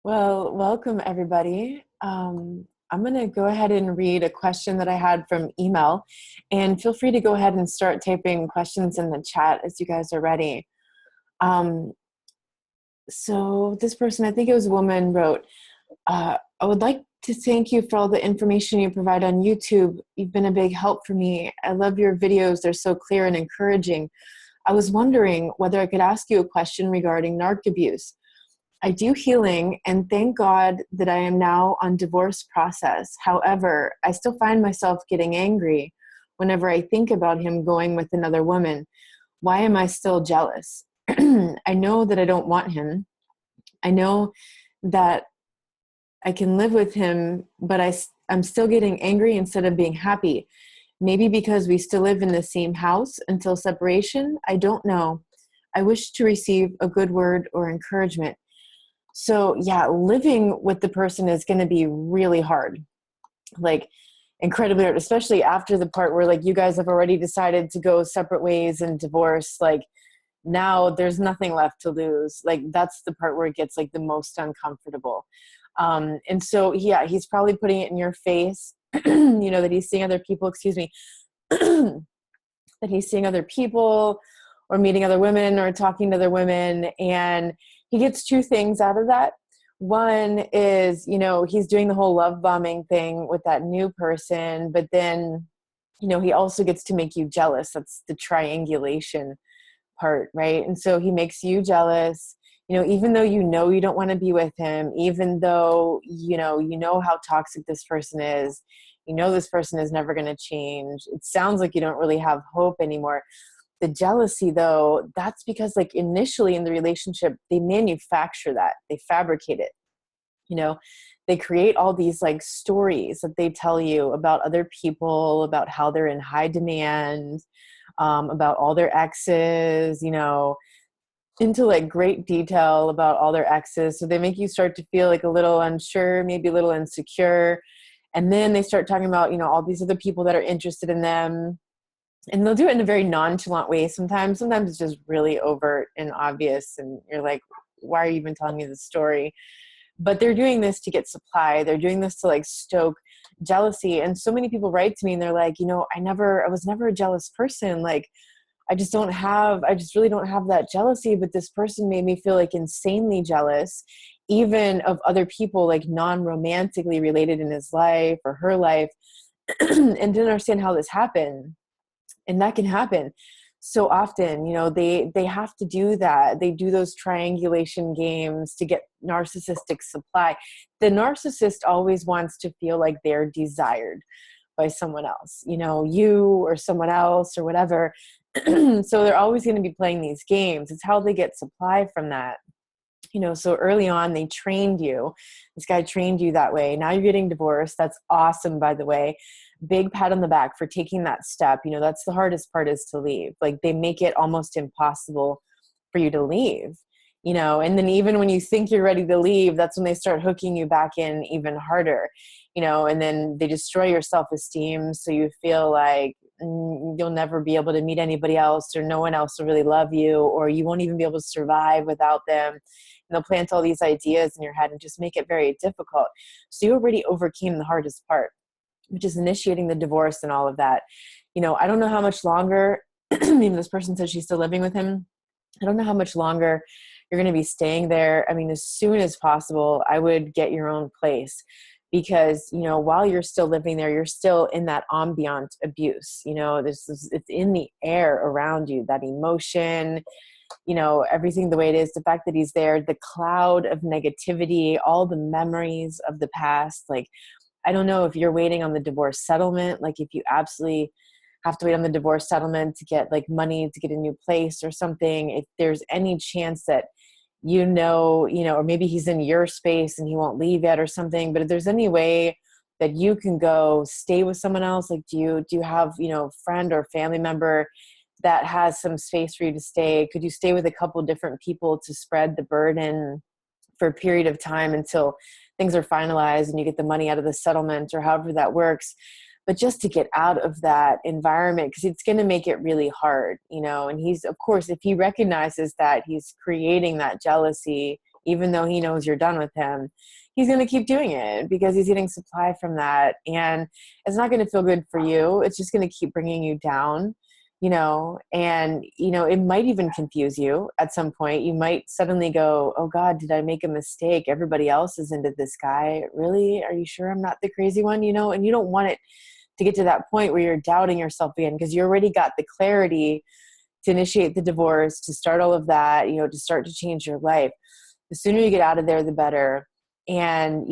Well, welcome everybody. I'm going to go ahead and read a question that I had from email, and feel free to go ahead and start typing questions in the chat as you guys are ready. Um, so this person, I think it was a woman, wrote, I would like to thank you for all the information you provide on YouTube. You've been a big help for me. I love your videos. They're so clear and encouraging. I was wondering whether I could ask you a question regarding narc abuse. I do healing and thank God that I am now on divorce process. However, I still find myself getting angry whenever I think about him going with another woman. Why am I still jealous? I know that I don't want him. I know that I can live with him, but I'm still getting angry instead of being happy. Maybe because we still live in the same house until separation. I don't know. I wish to receive a good word or encouragement. So yeah, living with the person is going to be really hard, like incredibly hard, especially after the part where like you guys have already decided to go separate ways and divorce. Like now there's nothing left to lose. Like that's the part where it gets like the most uncomfortable. And so, yeah, he's probably putting it in your face, that he's seeing other people, excuse me, that he's seeing other people or meeting other women or talking to other women. And he gets two things out of that. One is, he's doing the whole love bombing thing with that new person, but then, he also gets to make you jealous. That's the triangulation part, right? And so he makes you jealous, even though you don't want to be with him, even though, how toxic this person is, this person is never going to change. It sounds like you don't really have hope anymore. The jealousy, though, that's because like initially in the relationship, they manufacture that, they fabricate it, they create all these like stories that they tell you about other people, about how they're in high demand, about all their exes, into like great detail about all their exes. So they make you start to feel like a little unsure, maybe a little insecure. And then they start talking about, all these other people that are interested in them. And they'll do it in a very nonchalant way sometimes. Sometimes it's just really overt and obvious. And you're like, why are you even telling me this story? But they're doing this to get supply. They're doing this to like stoke jealousy. And so many people write to me and they're like, I was never a jealous person. Like, I just really don't have that jealousy, but this person made me feel like insanely jealous, even of other people, like non-romantically related in his life or her life, and didn't understand how this happened. And that can happen so often, they have to do that. They do those triangulation games to get narcissistic supply. The narcissist always wants to feel like they're desired by someone else, you or someone else or whatever. So they're always going to be playing these games. It's how they get supply from that. So early on, they trained you. This guy trained you that way. Now you're getting divorced. That's awesome, by the way. Big pat on the back for taking that step. That's the hardest part, is to leave. Like they make it almost impossible for you to leave, and then even when you think you're ready to leave, that's when they start hooking you back in even harder, and then they destroy your self-esteem. So you feel like you'll never be able to meet anybody else, or no one else will really love you, or you won't even be able to survive without them. And they'll plant all these ideas in your head and just make it very difficult. So you already overcame the hardest part, which is initiating the divorce and all of that. I don't know how much longer, this person says she's still living with him. I don't know how much longer you're going to be staying there. I mean, as soon as possible, I would get your own place, because, while you're still living there, you're still in that ambient abuse. It's in the air around you, that emotion, everything the way it is, the fact that he's there, the cloud of negativity, all the memories of the past. Like, I don't know if you're waiting on the divorce settlement, like if you absolutely have to wait on the divorce settlement to get like money to get a new place or something, if there's any chance that, or maybe he's in your space and he won't leave yet or something, but if there's any way that you can go stay with someone else, like do you have, friend or family member that has some space for you to stay? Could you stay with a couple different people to spread the burden for a period of time until things are finalized and you get the money out of the settlement, or however that works? But just to get out of that environment, because it's going to make it really hard, and he's, of course, if he recognizes that he's creating that jealousy even though he knows you're done with him, he's going to keep doing it because he's getting supply from that. And it's not going to feel good for you. It's just going to keep bringing you down, and, it might even confuse you at some point. You might suddenly go, oh God, did I make a mistake? Everybody else is into this guy. Really? Are you sure I'm not the crazy one? And you don't want it to get to that point where you're doubting yourself again, because you already got the clarity to initiate the divorce, to start all of that, to start to change your life. The sooner you get out of there, the better. And,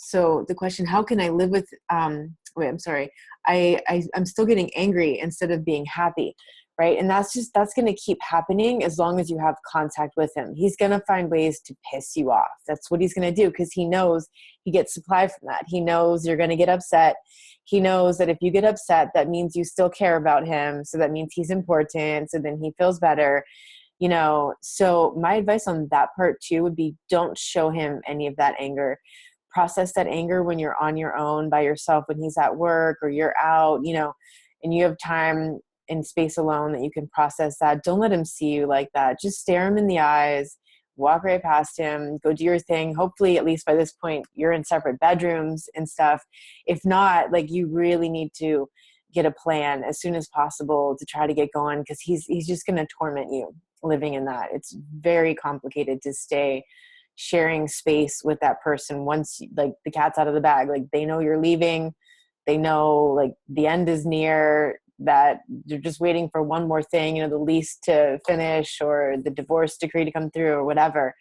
so the question, how can I live with, I'm sorry. I'm still getting angry instead of being happy. Right. And that's going to keep happening as long as you have contact with him. He's going to find ways to piss you off. That's what he's going to do, because he knows he gets supply from that. He knows you're going to get upset. He knows that if you get upset, that means you still care about him. So that means he's important. So then he feels better. So my advice on that part too would be, don't show him any of that anger. Process that anger when you're on your own by yourself, when he's at work or you're out, and you have time and space alone that you can process that. Don't let him see you like that. Just stare him in the eyes, walk right past him, go do your thing. Hopefully, at least by this point, you're in separate bedrooms and stuff. If not, you really need to get a plan as soon as possible to try to get going, because he's just going to torment you living in that. It's very complicated to stay sharing space with that person once the cat's out of the bag. They know you're leaving. They know the end is near, that you're just waiting for one more thing, the lease to finish or the divorce decree to come through or whatever.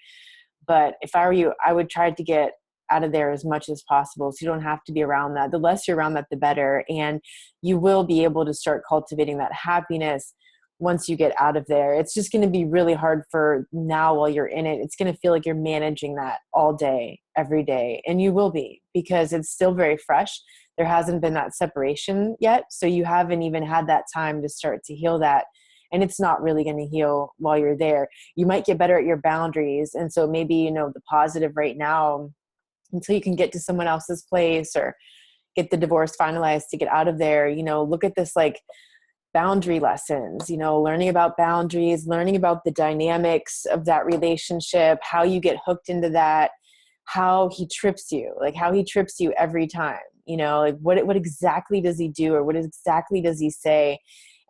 But if I were you, I would try to get out of there as much as possible, so you don't have to be around that. The less you're around that, the better. And you will be able to start cultivating that happiness once you get out of there. It's just going to be really hard for now while you're in it. It's going to feel like you're managing that all day, every day. And you will be, because it's still very fresh. There hasn't been that separation yet. So you haven't even had that time to start to heal that. And it's not really going to heal while you're there. You might get better at your boundaries. And so maybe, the positive right now, until you can get to someone else's place or get the divorce finalized to get out of there, look at this boundary lessons, learning about boundaries, learning about the dynamics of that relationship, how you get hooked into that, how he trips you, every time, what exactly does he do, or what exactly does he say,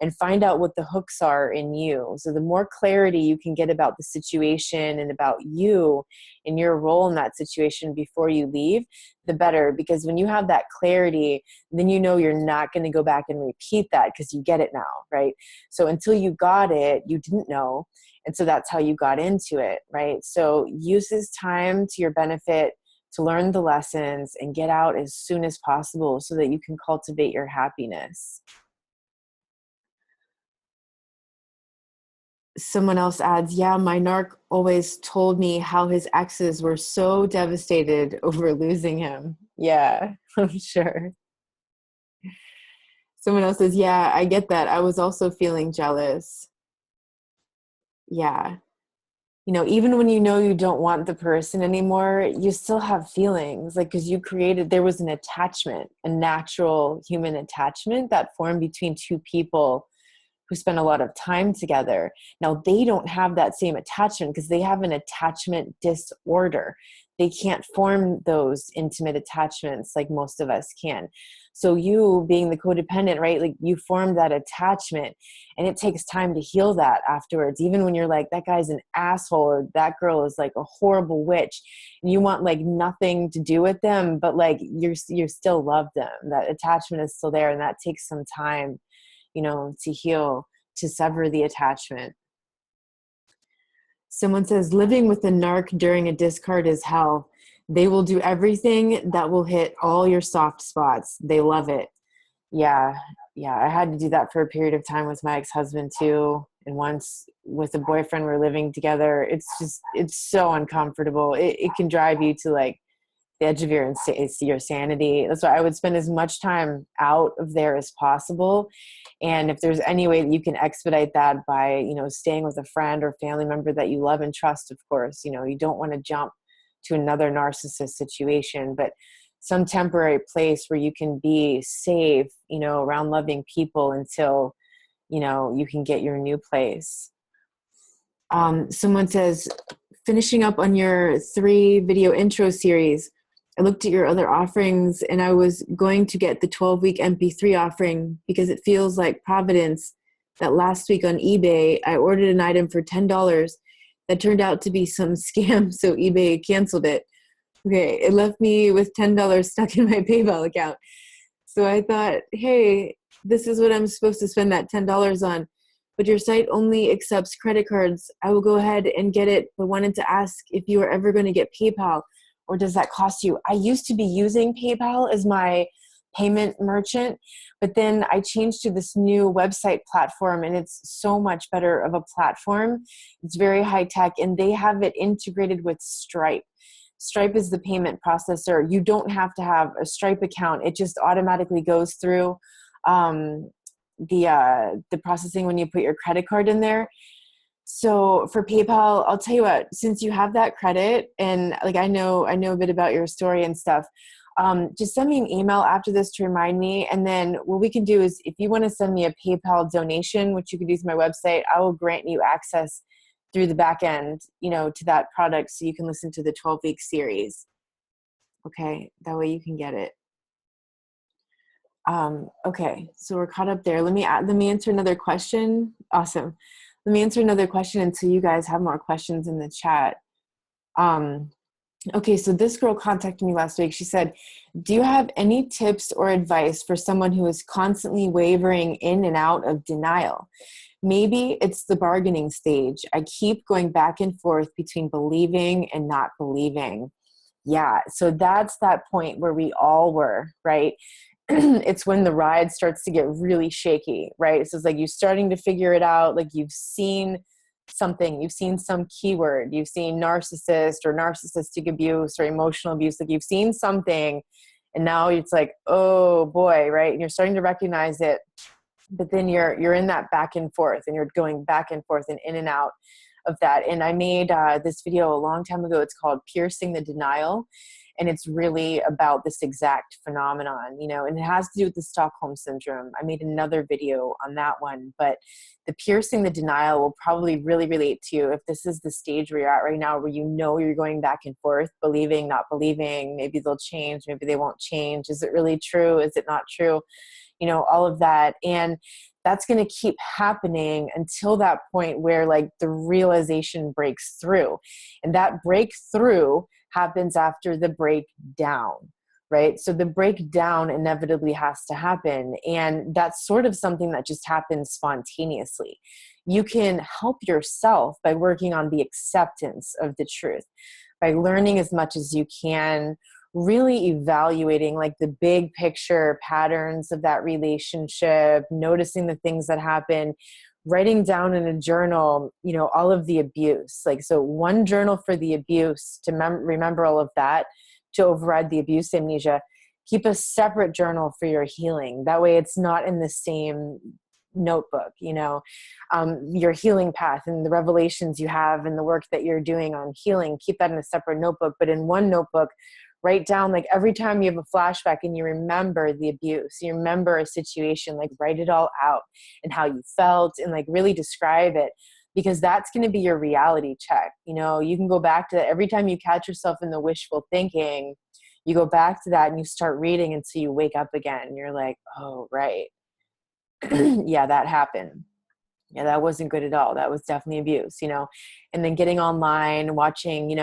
and find out what the hooks are in you. So the more clarity you can get about the situation and about you and your role in that situation before you leave, the better. Because when you have that clarity, then you're not going to go back and repeat that, because you get it now, right? So until you got it, you didn't know. And so that's how you got into it, right? So use this time to your benefit to learn the lessons and get out as soon as possible so that you can cultivate your happiness. Someone else adds, yeah, my narc always told me how his exes were so devastated over losing him. Yeah, I'm sure. Someone else says, yeah, I get that. I was also feeling jealous. Yeah. Even when you don't want the person anymore, you still have feelings, because there was an attachment, a natural human attachment that formed between two people who spend a lot of time together. Now, they don't have that same attachment because they have an attachment disorder. They can't form those intimate attachments like most of us can. So you being the codependent, right? You form that attachment, and it takes time to heal that afterwards. Even when you're that guy's an asshole, or that girl is a horrible witch, and you want nothing to do with them, but you still love them. That attachment is still there, and that takes some time to heal, to sever the attachment. Someone says, living with a narc during a discard is hell. They will do everything that will hit all your soft spots. They love it. Yeah. I had to do that for a period of time with my ex-husband too. And once with a boyfriend, we're living together. It's so uncomfortable. It can drive you to the edge of your sanity. That's why I would spend as much time out of there as possible. And if there's any way that you can expedite that by, staying with a friend or family member that you love and trust, of course, you don't want to jump to another narcissist situation, but some temporary place where you can be safe, around loving people until, you can get your new place. Someone says, finishing up on your 3-video intro series, I looked at your other offerings and I was going to get the 12-week MP3 offering because it feels like providence that last week on eBay, I ordered an item for $10 that turned out to be some scam, so eBay canceled it. Okay, it left me with $10 stuck in my PayPal account. So I thought, hey, this is what I'm supposed to spend that $10 on, but your site only accepts credit cards. I will go ahead and get it, but wanted to ask if you are ever going to get PayPal, or does that cost you? I used to be using PayPal as my payment merchant, but then I changed to this new website platform, and it's so much better of a platform. It's very high tech, and they have it integrated with Stripe. Stripe is the payment processor. You don't have to have a Stripe account. It just automatically goes through the processing when you put your credit card in there. So for PayPal, I'll tell you what, since you have that credit, and like I know a bit about your story and stuff, just send me an email after this to remind me. And then what we can do is, if you want to send me a PayPal donation, which you can do through my website, I will grant you access through the back end, to that product, so you can listen to the 12-week series. Okay, that way you can get it. Okay, so we're caught up there. Let me answer another question. Awesome. Let me answer another question until you guys have more questions in the chat. Okay, so this girl contacted me last week. She said, do you have any tips or advice for someone who is constantly wavering in and out of denial? Maybe it's the bargaining stage. I keep going back and forth between believing and not believing. Yeah, so that's that point where we all were, right? It's when the ride starts to get really shaky, right? So it's like you're starting to figure it out. Like you've seen something, you've seen some keyword, you've seen narcissist or narcissistic abuse or emotional abuse. Like you've seen something, and now it's like, oh boy, right? And you're starting to recognize it, but then you're in that back and forth, and you're going back and forth and in and out of that. And I made this video a long time ago. It's called Piercing the Denial. And it's really about this exact phenomenon, and it has to do with the Stockholm Syndrome. I made another video on that one, but the piercing the denial will probably really relate to you if this is the stage where you're at right now, where you're going back and forth, believing, not believing, maybe they'll change, maybe they won't change. Is it really true? Is it not true? All of that. And that's going to keep happening until that point where like the realization breaks through. And that breakthrough happens after the breakdown, right? So the breakdown inevitably has to happen. And that's sort of something that just happens spontaneously. You can help yourself by working on the acceptance of the truth, by learning as much as you can, really evaluating like the big picture patterns of that relationship, noticing the things that happen, writing down in a journal, all of the abuse. Like, so one journal for the abuse to remember all of that, to override the abuse amnesia. Keep a separate journal for your healing. That way it's not in the same notebook, your healing path and the revelations you have and the work that you're doing on healing. Keep that in a separate notebook, but in one notebook, write down, like every time you have a flashback and you remember the abuse, you remember a situation, like write it all out and how you felt and like really describe it, because that's going to be your reality check. You can go back to that every time you catch yourself in the wishful thinking, you go back to that and you start reading until you wake up again. And you're like, oh, right. Yeah, that happened. Yeah, that wasn't good at all. That was definitely abuse, and then getting online, watching,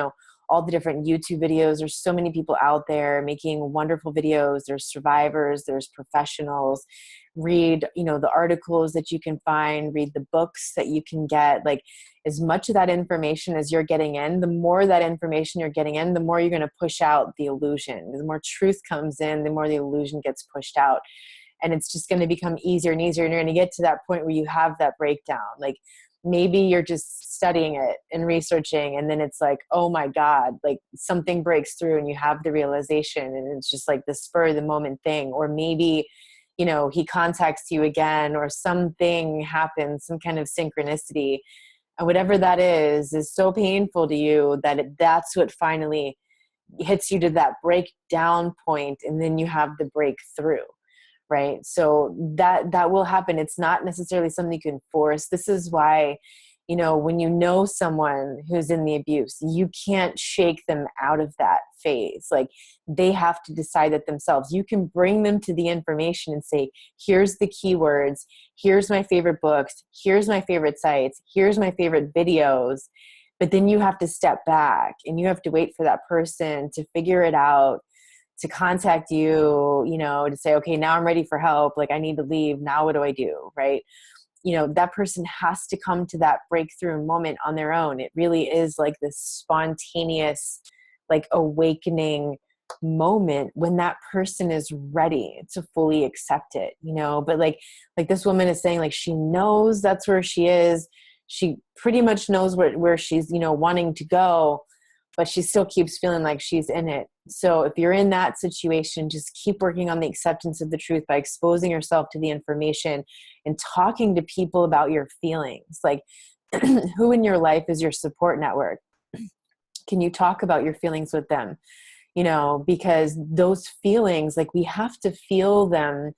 all the different YouTube videos. There's so many people out there making wonderful videos. There's survivors, there's professionals. Read, the articles that you can find, read the books that you can get. Like as much of that information as you're getting in, the more that information you're getting in, the more you're going to push out the illusion. The more truth comes in, the more the illusion gets pushed out. And it's just going to become easier and easier. And you're going to get to that point where you have that breakdown. Like maybe you're just studying it and researching, and then it's like, oh my God, like something breaks through and you have the realization, and it's just like the spur of the moment thing. Or maybe, he contacts you again, or something happens, some kind of synchronicity, and whatever that is so painful to you that that's what finally hits you to that breakdown point, and then you have the breakthrough. Right. So that will happen. It's not necessarily something you can force. This is why, When you know someone who's in the abuse, you can't shake them out of that phase. Like, they have to decide that themselves. You can bring them to the information and say, here's the keywords, here's my favorite books, here's my favorite sites, here's my favorite videos. But then you have to step back and you have to wait for that person to figure it out, to contact you, to say, okay, now I'm ready for help. Like, I need to leave. Now what do I do? Right. That person has to come to that breakthrough moment on their own. It really is like this spontaneous, like, awakening moment when that person is ready to fully accept it, but like this woman is saying, like, she knows that's where she is. She pretty much knows where she's, wanting to go, but she still keeps feeling like she's in it. So if you're in that situation, just keep working on the acceptance of the truth by exposing yourself to the information and talking to people about your feelings. Like, who in your life is your support network? Can you talk about your feelings with them? Because those feelings, like, we have to feel them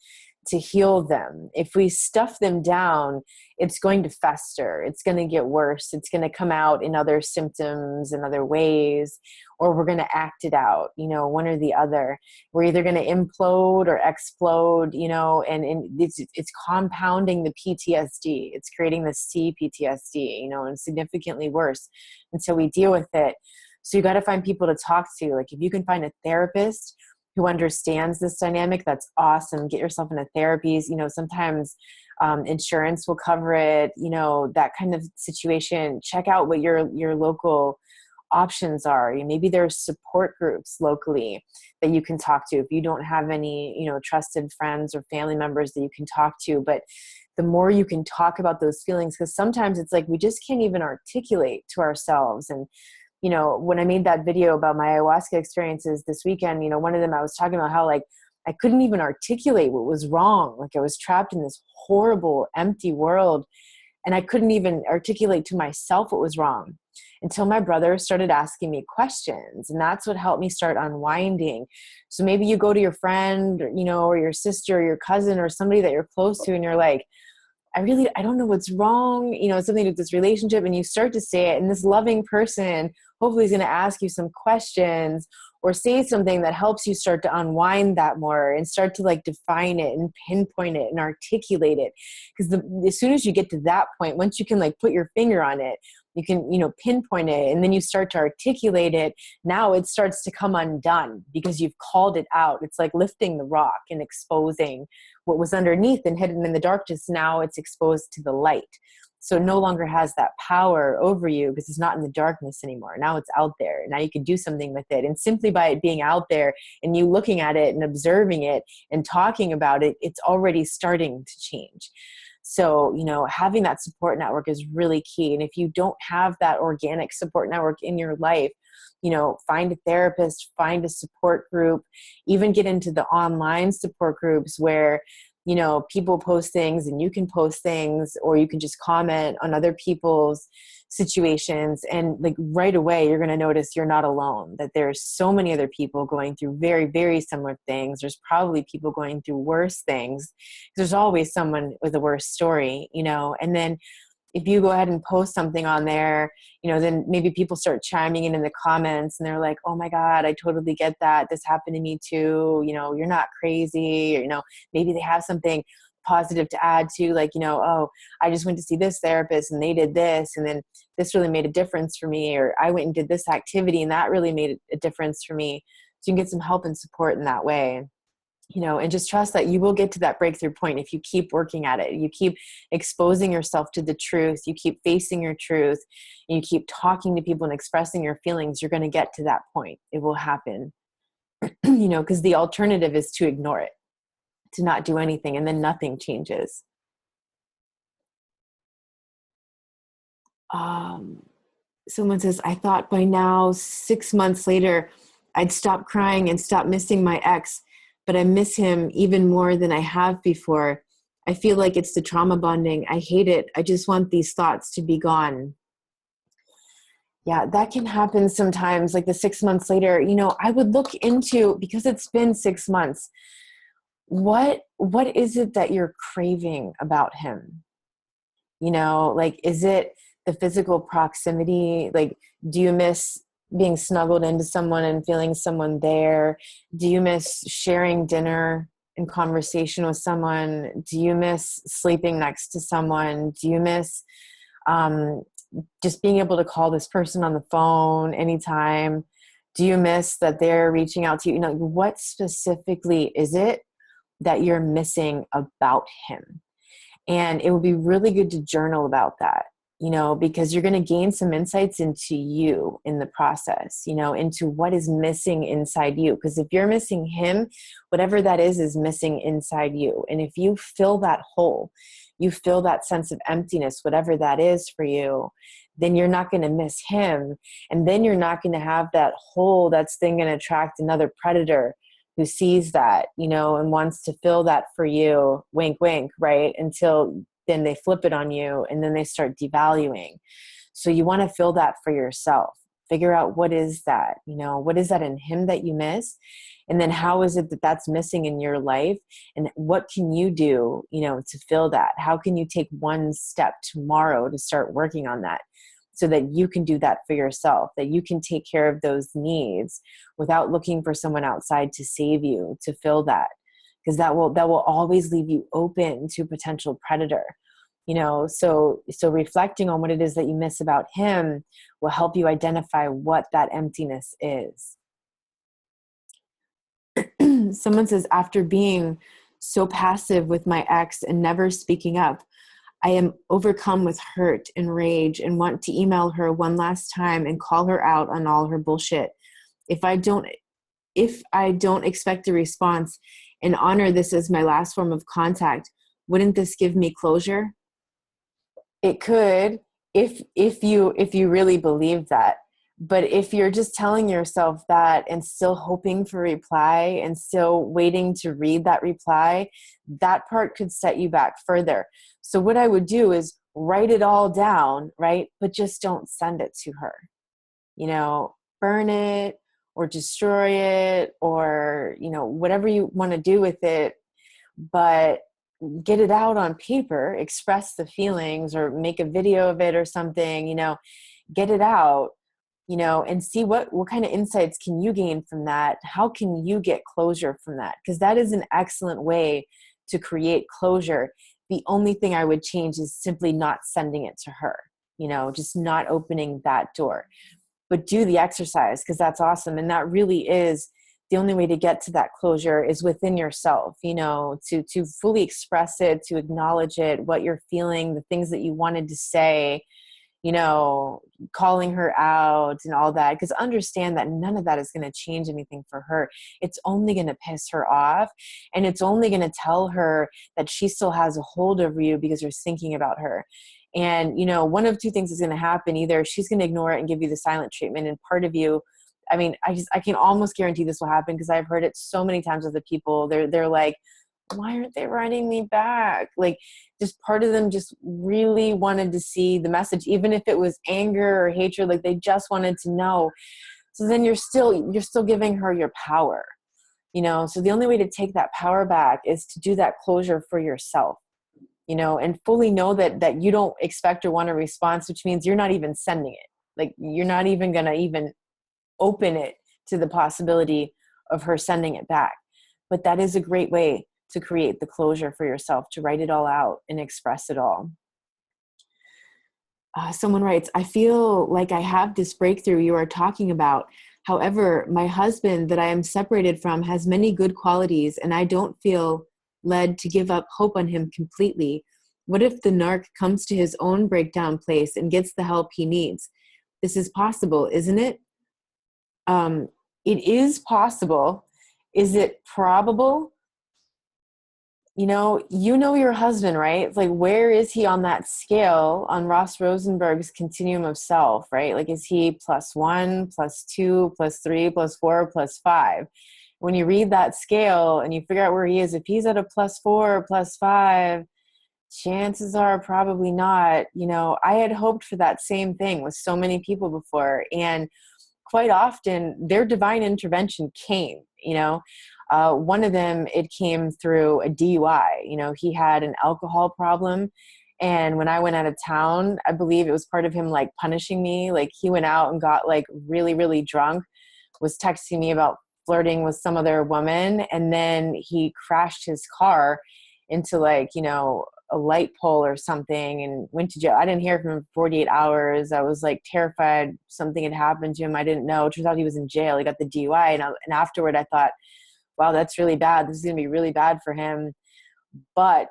to heal them. If we stuff them down, it's going to fester. It's going to get worse. It's going to come out in other symptoms and other ways, or we're going to act it out, one or the other. We're either going to implode or explode, and it's compounding the PTSD. It's creating the CPTSD, and significantly worse until we deal with it. So you got to find people to talk to. Like, if you can find a therapist who understands this dynamic, that's awesome. Get yourself into therapies. Sometimes insurance will cover it, that kind of situation. Check out what your local options are. Maybe there's support groups locally that you can talk to if you don't have any, trusted friends or family members that you can talk to. But the more you can talk about those feelings, because sometimes it's like we just can't even articulate to ourselves. And when I made that video about my ayahuasca experiences this weekend, one of them, I was talking about how, like, I couldn't even articulate what was wrong. Like, I was trapped in this horrible, empty world, and I couldn't even articulate to myself what was wrong until my brother started asking me questions. And that's what helped me start unwinding. So maybe you go to your friend, or your sister or your cousin or somebody that you're close to, and you're like, I don't know what's wrong, something with this relationship. And you start to say it, and this loving person hopefully is going to ask you some questions or say something that helps you start to unwind that more and start to, like, define it and pinpoint it and articulate it. Because as soon as you get to that point, once you can, like, put your finger on it, you can, pinpoint it, and then you start to articulate it. Now it starts to come undone because you've called it out. It's like lifting the rock and exposing what was underneath and hidden in the darkness. Now it's exposed to the light. So it no longer has that power over you because it's not in the darkness anymore. Now it's out there. Now you can do something with it. And simply by it being out there and you looking at it and observing it and talking about it, it's already starting to change. So, having that support network is really key. And if you don't have that organic support network in your life, find a therapist, find a support group, even get into the online support groups where, people post things and you can post things, or you can just comment on other people's situations. And, like, right away, you're going to notice you're not alone, that there's so many other people going through very, very similar things. There's probably people going through worse things. There's always someone with a worse story, and then if you go ahead and post something on there, then maybe people start chiming in the comments and they're like, oh my God, I totally get that. This happened to me too. You're not crazy. Or, maybe they have something positive to add to, like, oh, I just went to see this therapist and they did this, and then this really made a difference for me. Or I went and did this activity and that really made a difference for me. So you can get some help and support in that way. And just trust that you will get to that breakthrough point if you keep working at it. You keep exposing yourself to the truth. You keep facing your truth. And you keep talking to people and expressing your feelings. You're going to get to that point. It will happen. Because the alternative is to ignore it, to not do anything, and then nothing changes. Someone says, I thought by now, 6 months later, I'd stop crying and stop missing my ex, but I miss him even more than I have before. I feel like it's the trauma bonding. I hate it. I just want these thoughts to be gone. Yeah, that can happen sometimes, like the 6 months later. I would look into, because it's been 6 months, what is it that you're craving about him? Like, is it the physical proximity? Like, do you miss being snuggled into someone and feeling someone there? Do you miss sharing dinner and conversation with someone? Do you miss sleeping next to someone? Do you miss just being able to call this person on the phone anytime? Do you miss that they're reaching out to you? You know, what specifically is it that you're missing about him? And it would be really good to journal about that, you know, because you're going to gain some insights into you in the process, you know, into what is missing inside you. Because if you're missing him, whatever that is missing inside you. And if you fill that hole, you feel that sense of emptiness, whatever that is for you, then you're not going to miss him. And then you're not going to have that hole that's then going to attract another predator who sees that, you know, and wants to fill that for you, wink, wink, right? Until then they flip it on you and then they start devaluing. So you want to fill that for yourself. Figure out what is that, you know, what is that in him that you miss? And then how is it that that's missing in your life? And what can you do, you know, to fill that? How can you take one step tomorrow to start working on that? So that you can do that for yourself, that you can take care of those needs without looking for someone outside to save you, to fill that. Because that will always leave you open to potential predator. You know, so reflecting on what it is that you miss about him will help you identify what that emptiness is. Someone says, after being so passive with my ex and never speaking up, I am overcome with hurt and rage and want to email her one last time and call her out on all her bullshit. If I don't expect a response and honor this as my last form of contact, wouldn't this give me closure? It could, if you really believe that. But if you're just telling yourself that and still hoping for a reply and still waiting to read that reply, that part could set you back further. So what I would do is write it all down, right? But just don't send it to her. You know, burn it or destroy it or, you know, whatever you want to do with it. But get it out on paper, express the feelings or make a video of it or something, you know, get it out. You know, and see what kind of insights can you gain from that? How can you get closure from that? Because that is an excellent way to create closure. The only thing I would change is simply not sending it to her, you know, just not opening that door. But do the exercise because that's awesome. And that really is the only way to get to that closure is within yourself, you know, to fully express it, to acknowledge it, what you're feeling, the things that you wanted to say, you know, calling her out and all that, because understand that none of that is going to change anything for her. It's only going to piss her off, and it's only going to tell her that she still has a hold over you because you're thinking about her. And, you know, one of two things is going to happen. Either she's going to ignore it and give you the silent treatment, and part of you, I mean, I can almost guarantee this will happen because I've heard it so many times with the people. They're like, why aren't they writing me back? Like, just part of them just really wanted to see the message, even if it was anger or hatred, like they just wanted to know. So then you're still giving her your power, you know? So the only way to take that power back is to do that closure for yourself, you know, and fully know that you don't expect or want a response, which means you're not even sending it. Like, you're not even going to even open it to the possibility of her sending it back. But that is a great way to create the closure for yourself, to write it all out and express it all. Someone writes, I feel like I have this breakthrough you are talking about. However, my husband that I am separated from has many good qualities, and I don't feel led to give up hope on him completely. What if the narc comes to his own breakdown place and gets the help he needs? This is possible, isn't it? It is possible. Is it probable? You know your husband, right? It's like, where is he on that scale on Ross Rosenberg's continuum of self, right? Like, is he +1, +2, +3, +4, +5? When you read that scale and you figure out where he is, if he's at a +4, +5, chances are probably not. You know, I had hoped for that same thing with so many people before, and quite often their divine intervention came, you know. One of them, it came through a DUI. You know, he had an alcohol problem And when I went out of town, I believe it was part of him like punishing me. Like he went out and got like really, really drunk, was texting me about flirting with some other woman. And then he crashed his car into like, you know, a light pole or something and went to jail. I didn't hear from him for 48 hours. I was like terrified something had happened to him. I didn't know. It turns out he was in jail. He got the DUI. And afterward I thought, wow, that's really bad. This is going to be really bad for him. But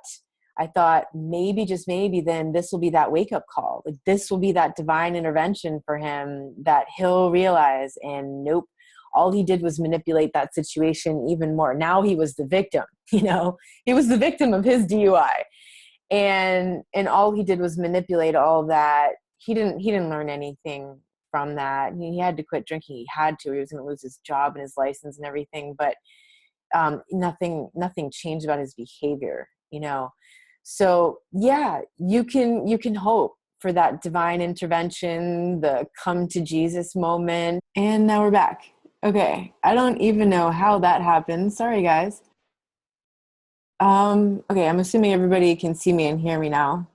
I thought maybe, just maybe, then this will be that wake up call. Like this will be that divine intervention for him that he'll realize. And nope, all he did was manipulate that situation even more. Now he was the victim, you know, he was the victim of his DUI. And all he did was manipulate all that. He didn't learn anything from that. He had to quit drinking. He had to. He was going to lose his job and his license and everything. But nothing changed about his behavior, you know. So yeah, you can hope for that divine intervention, the come to Jesus moment. And now we're back. Okay, I don't even know how that happened. Sorry, guys. Okay, I'm assuming everybody can see me and hear me now.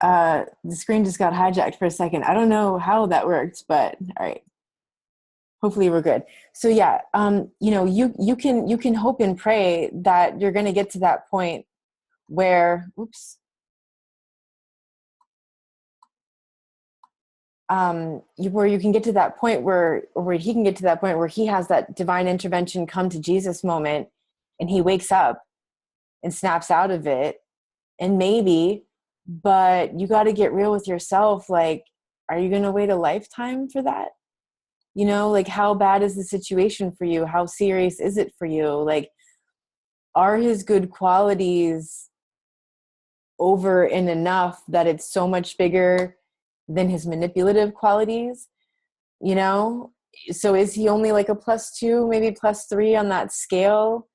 The screen just got hijacked for a second. I don't know how that worked, but all right. Hopefully we're good. So yeah, you know, you can hope and pray that you're going to get to that point where, where you can get to that point where he can get to that point where he has that divine intervention, come to Jesus moment, and he wakes up and snaps out of it. And maybe, but you got to get real with yourself. Like, are you going to wait a lifetime for that? You know, like how bad is the situation for you? How serious is it for you? Like, are his good qualities over and enough that it's so much bigger than his manipulative qualities? You know, so is he only like a +2, maybe +3 on that scale?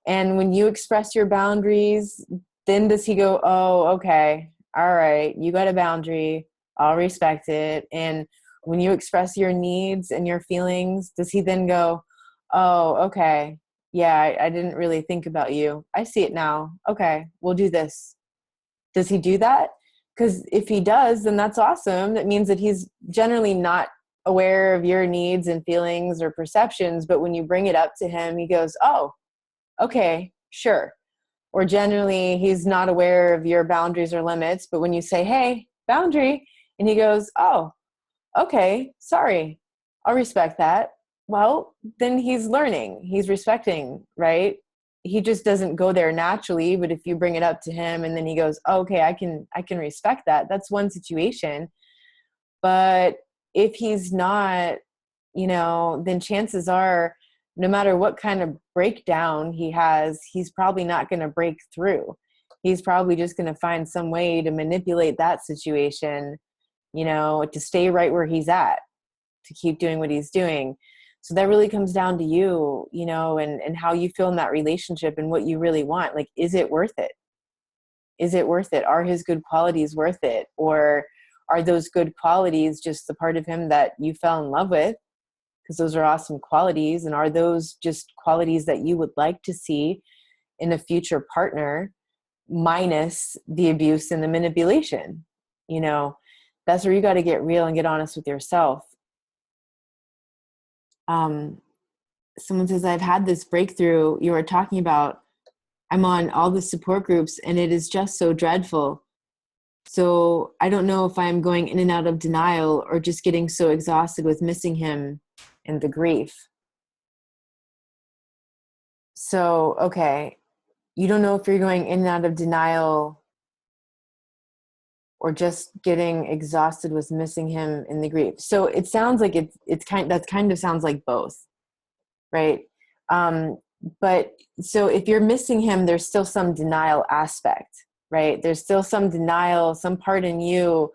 And when you express your boundaries, then does he go, oh, okay, all right, you got a boundary, I'll respect it. And when you express your needs and your feelings, does he then go, oh, okay, yeah, I didn't really think about you. I see it now. Okay, we'll do this. Does he do that? Because if he does, then that's awesome. That means that he's generally not aware of your needs and feelings or perceptions. But when you bring it up to him, he goes, oh, okay, sure. Or generally, he's not aware of your boundaries or limits. But when you say, hey, boundary, and he goes, oh, okay, sorry, I'll respect that. Well, then he's learning, he's respecting, right? He just doesn't go there naturally. But if you bring it up to him and then he goes, oh, okay, I can respect that. That's one situation. But if he's not, you know, then chances are, no matter what kind of breakdown he has, he's probably not going to break through. He's probably just going to find some way to manipulate that situation, you know, to stay right where he's at, to keep doing what he's doing. So that really comes down to you, you know, and how you feel in that relationship and what you really want. Like, is it worth it? Is it worth it? Are his good qualities worth it? Or are those good qualities just the part of him that you fell in love with? Because those are awesome qualities. And are those just qualities that you would like to see in a future partner, minus the abuse and the manipulation? You know, that's where you got to get real and get honest with yourself. Someone says, I've had this breakthrough you were talking about. I'm on all the support groups and it is just so dreadful. So I don't know if I'm going in and out of denial or just getting so exhausted with missing him and the grief. So, okay, you don't know if you're going in and out of denial or just getting exhausted with missing him in the grief. So it sounds like that kind of sounds like both, right? But so if you're missing him, there's still some denial aspect, right? There's still some denial, some part in you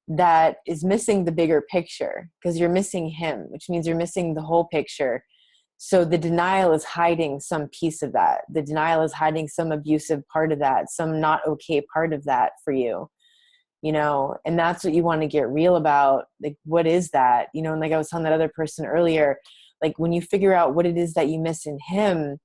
that is missing the bigger picture because you're missing him, which means you're missing the whole picture. So the denial is hiding some piece of that. The denial is hiding some abusive part of that, some not okay part of that for you, you know, and that's what you want to get real about. Like, what is that? You know, and like I was telling that other person earlier, like when you figure out what it is that you miss in him,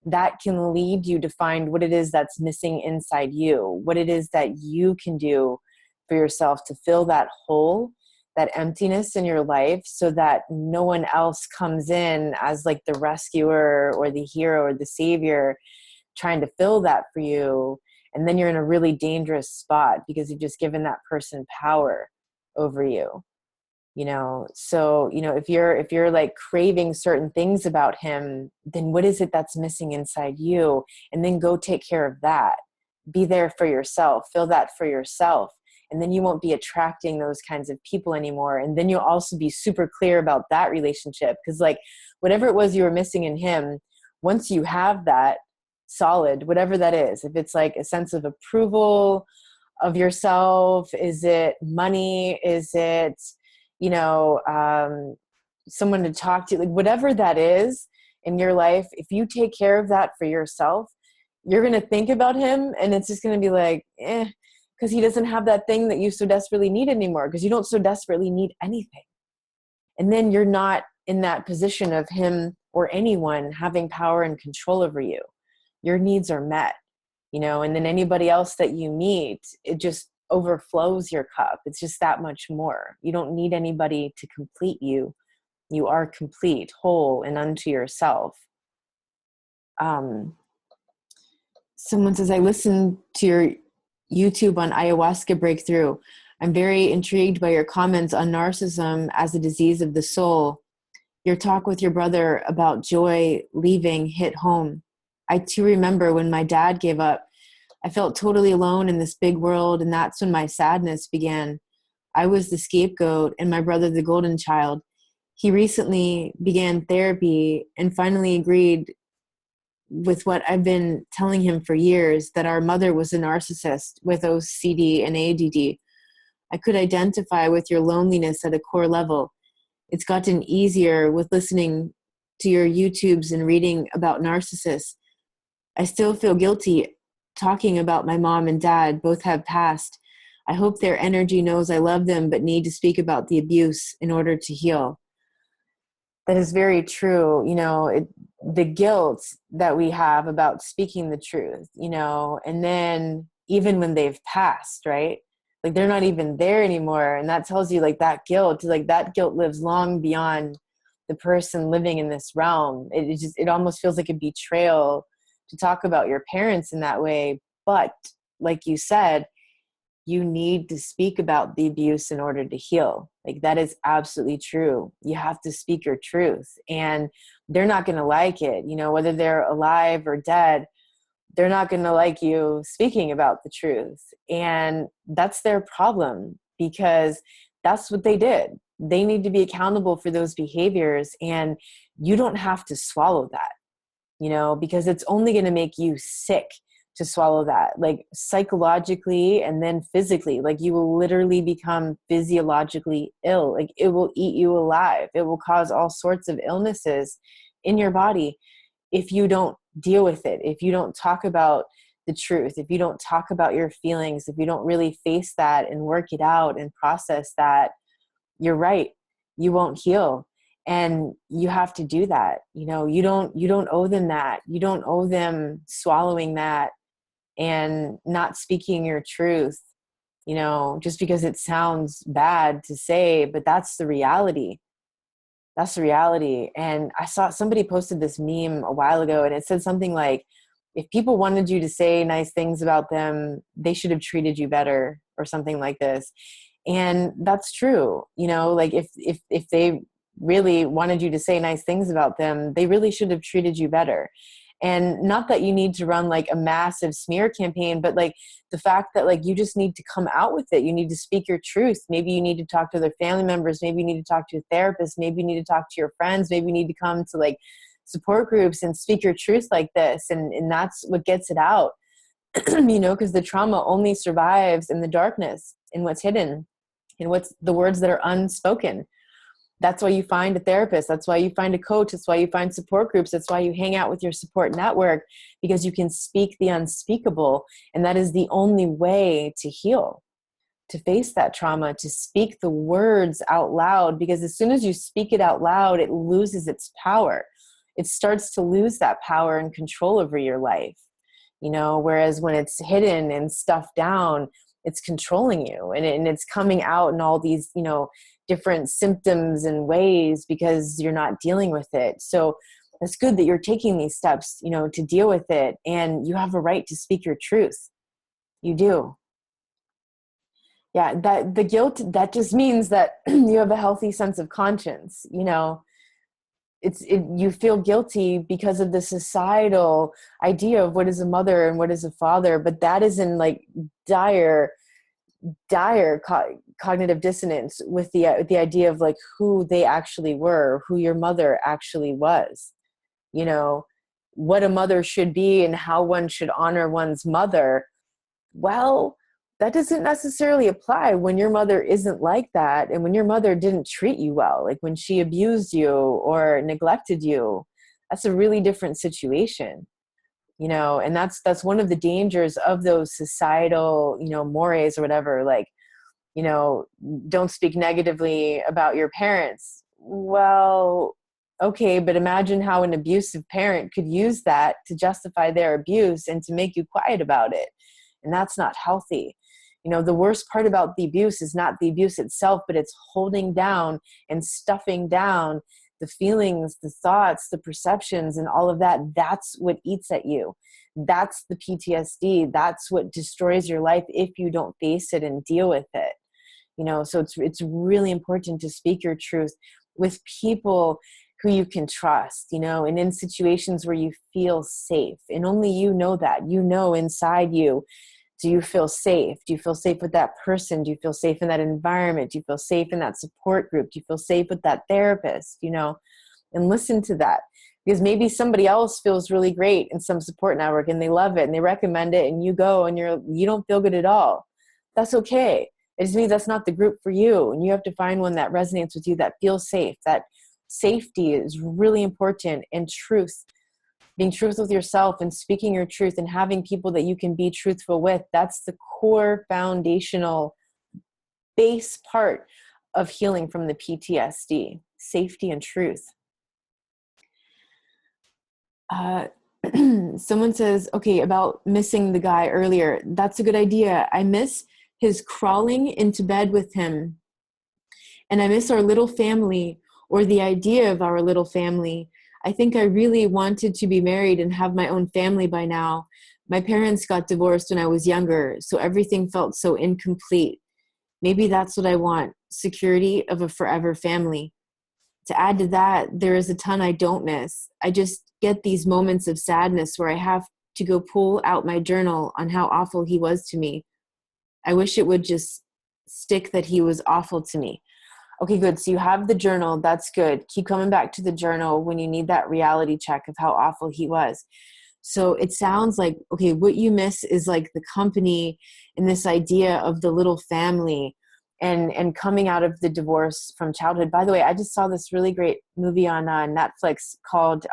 that can lead you to find what it is that's missing inside you, what it is that you can do for yourself to fill that hole, that emptiness in your life, so that no one else comes in as like the rescuer or the hero or the savior trying to fill that for you. And then you're in a really dangerous spot because you've just given that person power over you. So if you're like craving certain things about him, then what is it that's missing inside you? And then go take care of that. Be there for yourself, fill that for yourself. And then you won't be attracting those kinds of people anymore. And then you'll also be super clear about that relationship, because like whatever it was you were missing in him, once you have that solid, whatever that is, if it's like a sense of approval of yourself, is it money, is it someone to talk to, like whatever that is in your life, if you take care of that for yourself, you're going to think about him and it's just going to be like, because he doesn't have that thing that you so desperately need anymore, because you don't so desperately need anything. And then you're not in that position of him or anyone having power and control over you. Your needs are met, and then anybody else that you meet, it just overflows your cup. It's just that much more. You don't need anybody to complete you. You are complete, whole, and unto yourself. Someone says, I listened to your YouTube on ayahuasca breakthrough. I'm very intrigued by your comments on narcissism as a disease of the soul. Your talk with your brother about joy leaving hit home. I too remember when my dad gave up. I felt totally alone in this big world, and that's when my sadness began. I was the scapegoat and my brother the golden child. He recently began therapy and finally agreed with what I've been telling him for years, that our mother was a narcissist with OCD and ADD. I could identify with your loneliness at a core level. It's gotten easier with listening to your YouTubes and reading about narcissists. I still feel guilty talking about my mom and dad. Both have passed. I hope their energy knows I love them, but need to speak about the abuse in order to heal. That is very true. The guilt that we have about speaking the truth, and then even when they've passed, right? Like they're not even there anymore. And that tells you like that guilt lives long beyond the person living in this realm. It almost feels like a betrayal to talk about your parents in that way. But like you said, you need to speak about the abuse in order to heal. Like that is absolutely true. You have to speak your truth, and they're not going to like it. Whether they're alive or dead, they're not going to like you speaking about the truth. And that's their problem, because that's what they did. They need to be accountable for those behaviors, and you don't have to swallow that. Because it's only going to make you sick to swallow that, like psychologically and then physically. Like you will literally become physiologically ill. Like it will eat you alive. It will cause all sorts of illnesses in your body if you don't deal with it, if you don't talk about the truth, if you don't talk about your feelings, if you don't really face that and work it out and process that. You're right. You won't heal. And you have to do that. You don't owe them that. You don't owe them swallowing that and not speaking your truth, just because it sounds bad to say, but that's the reality. That's the reality. And I saw somebody posted this meme a while ago, and it said something like, if people wanted you to say nice things about them, they should have treated you better, or something like this. And that's true. Like if they really wanted you to say nice things about them, they really should have treated you better. And not that you need to run like a massive smear campaign, but like the fact that like you just need to come out with it. You need to speak your truth. Maybe you need to talk to their family members. Maybe you need to talk to a therapist. Maybe you need to talk to your friends. Maybe you need to come to like support groups and speak your truth like this. And that's what gets it out, because the trauma only survives in the darkness, in what's hidden, in what's the words that are unspoken. That's why you find a therapist. That's why you find a coach. That's why you find support groups. That's why you hang out with your support network, because you can speak the unspeakable. And that is the only way to heal, to face that trauma, to speak the words out loud, because as soon as you speak it out loud, it loses its power. it starts to lose that power and control over your life, whereas when it's hidden and stuffed down, it's controlling you, and it's coming out in all these, different symptoms and ways because you're not dealing with it. So it's good that you're taking these steps, to deal with it, and you have a right to speak your truth. You do. Yeah, that the guilt, that just means that you have a healthy sense of conscience. You feel guilty because of the societal idea of what is a mother and what is a father, but that is in like dire cognitive dissonance with the idea of like who they actually were, who your mother actually was, what a mother should be and how one should honor one's mother. Well, that doesn't necessarily apply when your mother isn't like that, and when your mother didn't treat you well, like when she abused you or neglected you. That's a really different situation, and that's one of the dangers of those societal, mores or whatever, like, don't speak negatively about your parents. Well, okay, but imagine how an abusive parent could use that to justify their abuse and to make you quiet about it. And that's not healthy. The worst part about the abuse is not the abuse itself, but it's holding down and stuffing down the feelings, the thoughts, the perceptions, and all of that. That's what eats at you. That's the PTSD. That's what destroys your life if you don't face it and deal with it. So it's really important to speak your truth with people who you can trust, and in situations where you feel safe. And only you know that. Inside you, do you feel safe? Do you feel safe with that person? Do you feel safe in that environment? Do you feel safe in that support group? Do you feel safe with that therapist? And listen to that, because maybe somebody else feels really great in some support network and they love it and they recommend it, and you go and you don't feel good at all. That's okay. It just means that's not the group for you. And you have to find one that resonates with you, that feels safe. That safety is really important. And truth, being truthful with yourself and speaking your truth and having people that you can be truthful with, that's the core foundational base part of healing from the PTSD, safety and truth. Someone says, okay, about missing the guy earlier. That's a good idea. I miss his crawling into bed with him. And I miss our little family, or the idea of our little family. I think I really wanted to be married and have my own family by now. My parents got divorced when I was younger, so everything felt so incomplete. Maybe that's what I want, security of a forever family. To add to that, there is a ton I don't miss. I just get these moments of sadness where I have to go pull out my journal on how awful he was to me. I wish it would just stick that he was awful to me. Okay, good. So you have the journal. That's good. Keep coming back to the journal when you need that reality check of how awful he was. So it sounds like, okay, what you miss is like the company and this idea of the little family and coming out of the divorce from childhood. By the way, I just saw this really great movie on Netflix called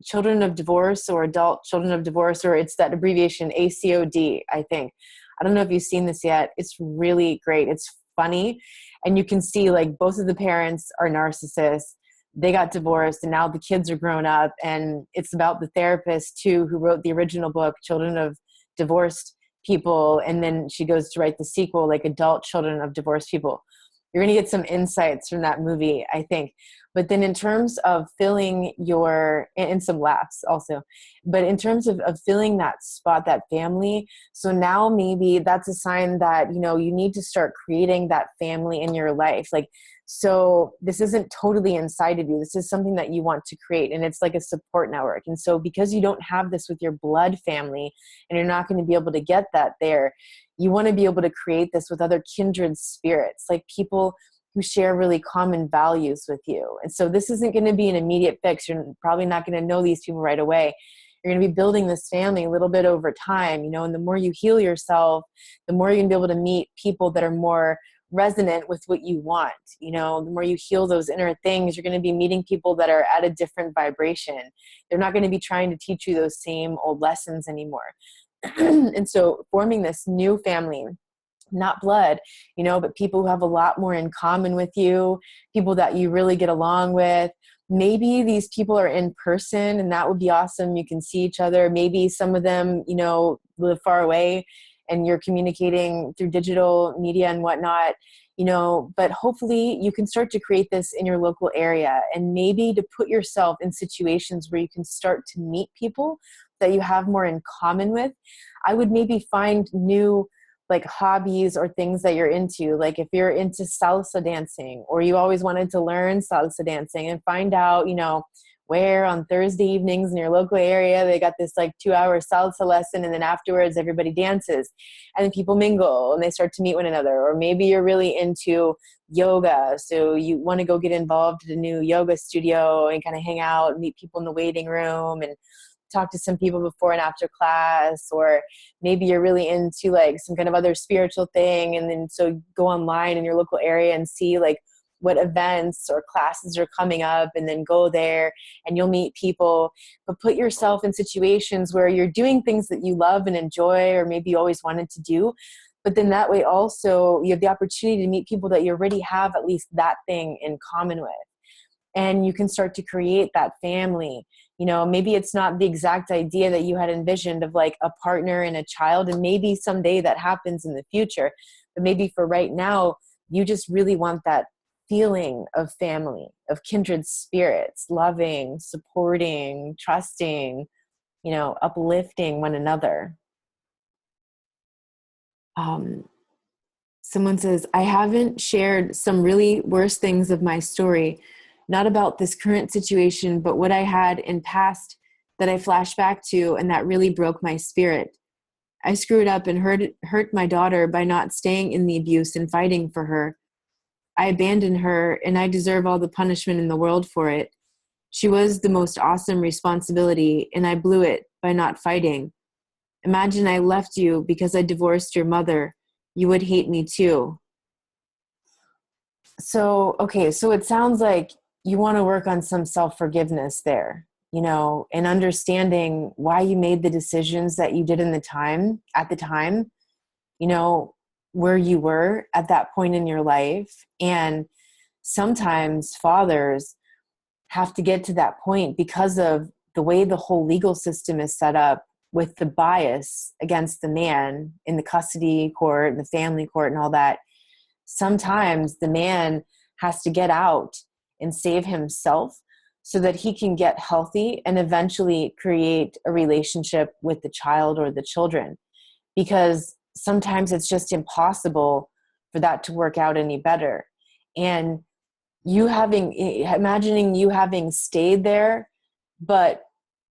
Children of Divorce, or Adult Children of Divorce, or it's that abbreviation ACOD, I think. I don't know if you've seen this yet. It's really great. It's funny. And you can see like both of the parents are narcissists. They got divorced and now the kids are grown up. And it's about the therapist too, who wrote the original book, Children of Divorced People. And then she goes to write the sequel, like Adult Children of Divorced People. You're going to get some insights from that movie, I think. But then in terms of filling and some laughs also, but in terms of filling that spot, that family, so now maybe that's a sign that, you need to start creating that family in your life. Like, so this isn't totally inside of you. This is something that you want to create, and it's like a support network. And so because you don't have this with your blood family, and you're not going to be able to get that there, you want to be able to create this with other kindred spirits, like people who share really common values with you. And so this isn't going to be an immediate fix. You're probably not going to know these people right away. You're going to be building this family a little bit over time, and the more you heal yourself, the more you're going to be able to meet people that are more resonant with what you want. The more you heal those inner things, you're going to be meeting people that are at a different vibration. They're not going to be trying to teach you those same old lessons anymore. And so forming this new family, not blood, but people who have a lot more in common with you, people that you really get along with, maybe these people are in person, and that would be awesome. You can see each other. Maybe some of them, live far away and you're communicating through digital media and whatnot, but hopefully you can start to create this in your local area, and maybe to put yourself in situations where you can start to meet people that you have more in common with. I would maybe find new like hobbies or things that you're into. Like if you're into salsa dancing, or you always wanted to learn salsa dancing, and find out, where on Thursday evenings in your local area, they got this like 2-hour salsa lesson. And then afterwards everybody dances and then people mingle and they start to meet one another. Or maybe you're really into yoga, so you want to go get involved in a new yoga studio and kind of hang out and meet people in the waiting room and talk to some people before and after class. Or maybe you're really into like some kind of other spiritual thing, and then so go online in your local area and see like what events or classes are coming up, and then go there and you'll meet people. But put yourself in situations where you're doing things that you love and enjoy, or maybe you always wanted to do. But then that way also you have the opportunity to meet people that you already have at least that thing in common with. And you can start to create that family. Maybe it's not the exact idea that you had envisioned of like a partner and a child, and maybe someday that happens in the future. But maybe for right now, you just really want that feeling of family, of kindred spirits, loving, supporting, trusting, uplifting one another. Someone says, I haven't shared some really worse things of my story, not about this current situation, but what I had in past that I flash back to, and that really broke my spirit. I screwed up and hurt my daughter by not staying in the abuse and fighting for her. I abandoned her, and I deserve all the punishment in the world for it. She was the most awesome responsibility, and I blew it by not fighting. Imagine I left you because I divorced your mother. You would hate me too. So it sounds like you want to work on some self-forgiveness there, and understanding why you made the decisions that you did at the time, where you were at that point in your life. And sometimes fathers have to get to that point because of the way the whole legal system is set up, with the bias against the man in the custody court and the family court and all that. Sometimes the man has to get out and save himself so that he can get healthy and eventually create a relationship with the child or the children. Because sometimes it's just impossible for that to work out any better. And imagining you having stayed there, but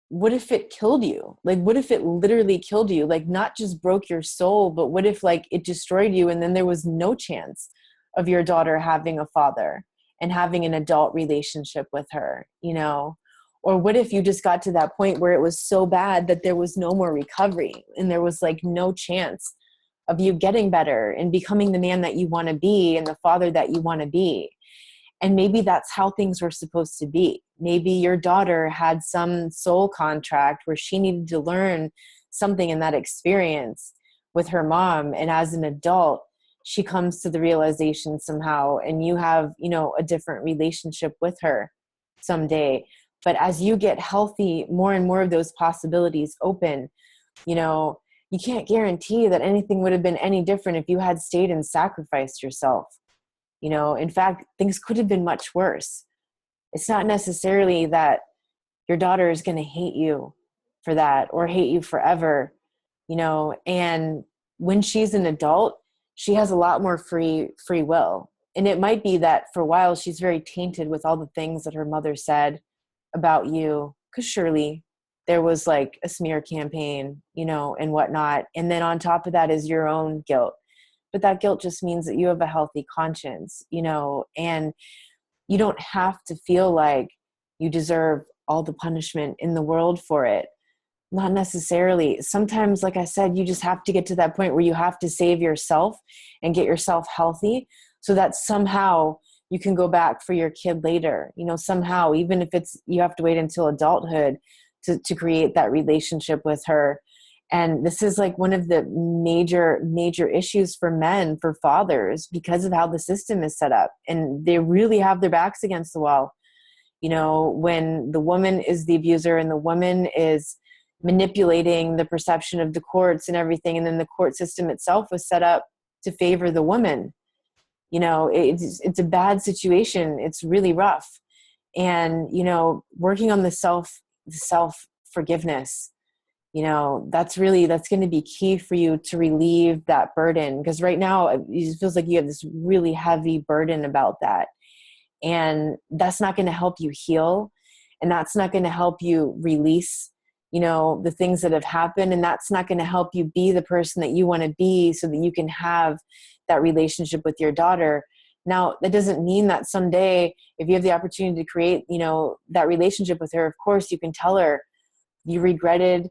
what if it killed you? Like, what if it literally killed you? Like, not just broke your soul, but what if like it destroyed you, and then there was no chance of your daughter having a father and having an adult relationship with her, Or what if you just got to that point where it was so bad that there was no more recovery, and there was like no chance of you getting better and becoming the man that you want to be and the father that you want to be. And maybe that's how things were supposed to be. Maybe your daughter had some soul contract where she needed to learn something in that experience with her mom. And as an adult, she comes to the realization somehow, and you have, a different relationship with her someday. But as you get healthy, more and more of those possibilities open. You can't guarantee that anything would have been any different if you had stayed and sacrificed yourself. In fact, things could have been much worse. It's not necessarily that your daughter is going to hate you for that or hate you forever, and when she's an adult, she has a lot more free will. And it might be that for a while she's very tainted with all the things that her mother said about you, because surely there was like a smear campaign, and whatnot. And then on top of that is your own guilt. But that guilt just means that you have a healthy conscience, and you don't have to feel like you deserve all the punishment in the world for it. Not necessarily. Sometimes, like I said, you just have to get to that point where you have to save yourself and get yourself healthy so that somehow you can go back for your kid later, somehow, even if you have to wait until adulthood to create that relationship with her. And this is like one of the major issues for men, for fathers, because of how the system is set up. And they really have their backs against the wall. when the woman is the abuser and the woman is manipulating the perception of the courts and everything, and then the court system itself was set up to favor the woman. It's a bad situation. It's really rough. And, working on the self forgiveness, that's going to be key for you to relieve that burden. Because right now it feels like you have this really heavy burden about that. And that's not going to help you heal. And that's not going to help you release, the things that have happened. And that's not going to help you be the person that you want to be so that you can have that relationship with your daughter. Now, that doesn't mean that someday, if you have the opportunity to create, that relationship with her, of course, you can tell her you regretted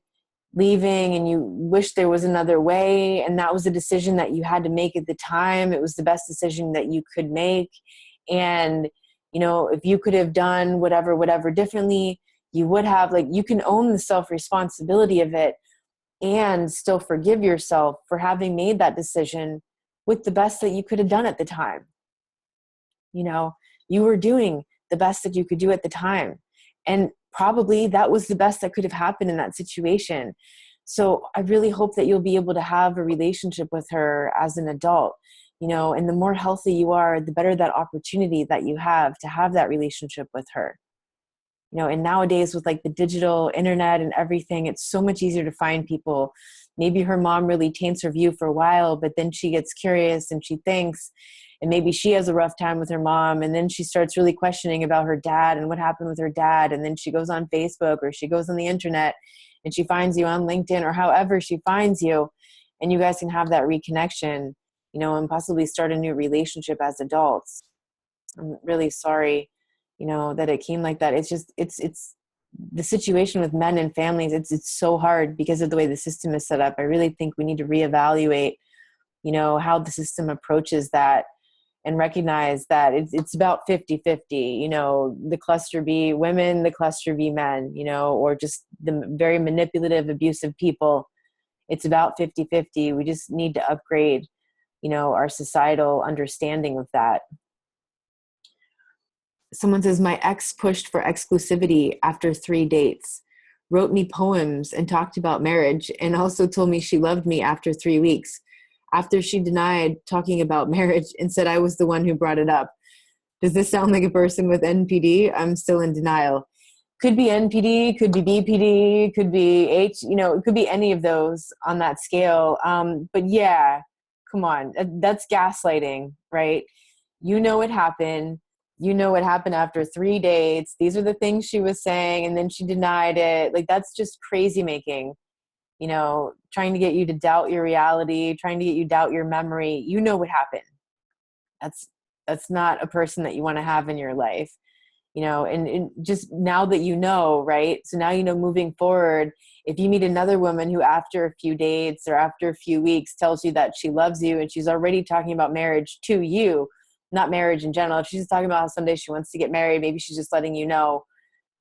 leaving and you wish there was another way. And that was a decision that you had to make at the time. It was the best decision that you could make. And, if you could have done whatever differently, you would have. You can own the self-responsibility of it and still forgive yourself for having made that decision with the best that you could have done at the time. You were doing the best that you could do at the time. And probably that was the best that could have happened in that situation. So I really hope that you'll be able to have a relationship with her as an adult, and the more healthy you are, the better that opportunity that you have to have that relationship with her. And nowadays with the digital internet and everything, it's so much easier to find people. Maybe her mom really taints her view for a while, but then she gets curious and she thinks, and maybe she has a rough time with her mom. And then she starts really questioning about her dad and what happened with her dad. And then she goes on Facebook or she goes on the internet and she finds you on LinkedIn or however she finds you. And you guys can have that reconnection, and possibly start a new relationship as adults. I'm really sorry, that it came like that. It's just, it's the situation with men and families. It's so hard because of the way the system is set up. I really think we need to reevaluate, how the system approaches that and recognize that it's about 50-50, the cluster B women, the cluster B men, or just the very manipulative, abusive people. It's about 50-50. We just need to upgrade, our societal understanding of that. Someone says, my ex pushed for exclusivity after 3 dates, wrote me poems and talked about marriage, and also told me she loved me after 3 weeks. After she denied talking about marriage and said I was the one who brought it up. Does this sound like a person with NPD? I'm still in denial. Could be NPD, could be BPD, could be it could be any of those on that scale. But yeah, come on, that's gaslighting, right? What happened. What happened after 3 dates. These are the things she was saying, and then she denied it. That's just crazy making. Trying to get you to doubt your reality, trying to get you to doubt your memory. What happened. That's not a person that you want to have in your life, and just now that right? So now moving forward, if you meet another woman who after a few dates or after a few weeks tells you that she loves you and she's already talking about marriage to you, not marriage in general. If she's just talking about how someday she wants to get married, maybe she's just letting you know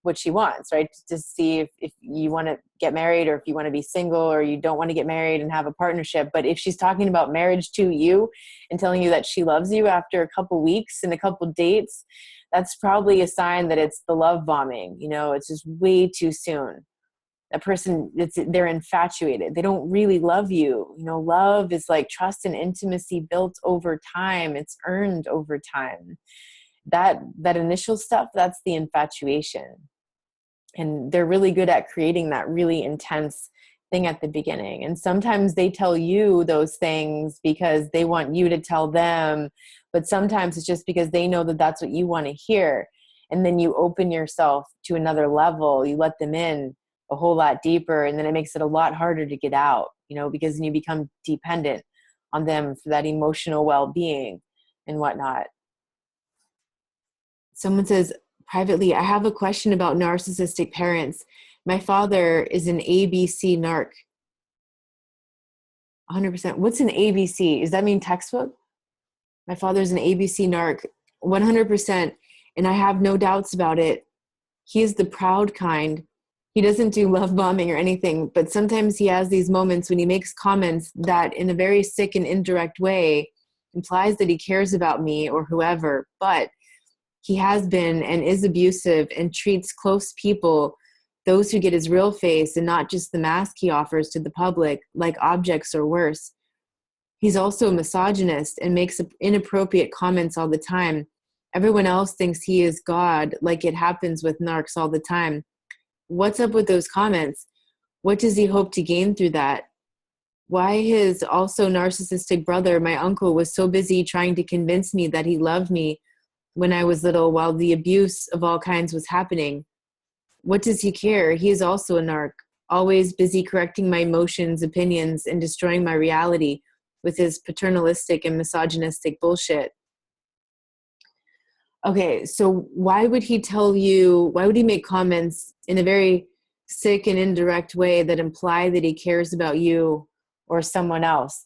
what she wants, right? To see if you want to get married or if you want to be single or you don't want to get married and have a partnership. But if she's talking about marriage to you and telling you that she loves you after a couple weeks and a couple dates, that's probably a sign that it's the love bombing. It's just way too soon. That person, they're infatuated. They don't really love you. Love is like trust and intimacy built over time. It's earned over time. That initial stuff, that's the infatuation. And they're really good at creating that really intense thing at the beginning. And sometimes they tell you those things because they want you to tell them, but sometimes it's just because they know that that's what you want to hear. And then you open yourself to another level. You let them in a whole lot deeper, and then it makes it a lot harder to get out, because then you become dependent on them for that emotional well-being and whatnot. Someone says, privately, I have a question about narcissistic parents. My father is an ABC narc. 100%. What's an ABC? Does that mean textbook? My father's an ABC narc. 100%. And I have no doubts about it. He is the proud kind. He doesn't do love bombing or anything, but sometimes he has these moments when he makes comments that in a very sick and indirect way implies that he cares about me or whoever, but He has been and is abusive and treats close people, those who get his real face and not just the mask he offers to the public, like objects or worse. He's also a misogynist and makes inappropriate comments all the time. Everyone else thinks he is God, like it happens with narcs all the time. What's up with those comments? What does he hope to gain through that? Why his also narcissistic brother, my uncle, was so busy trying to convince me that he loved me when I was little while the abuse of all kinds was happening. What does he care? He is also a narc, always busy correcting my emotions, opinions, and destroying my reality with his paternalistic and misogynistic bullshit. Okay, so why would he make comments in a very sick and indirect way that imply that he cares about you or someone else?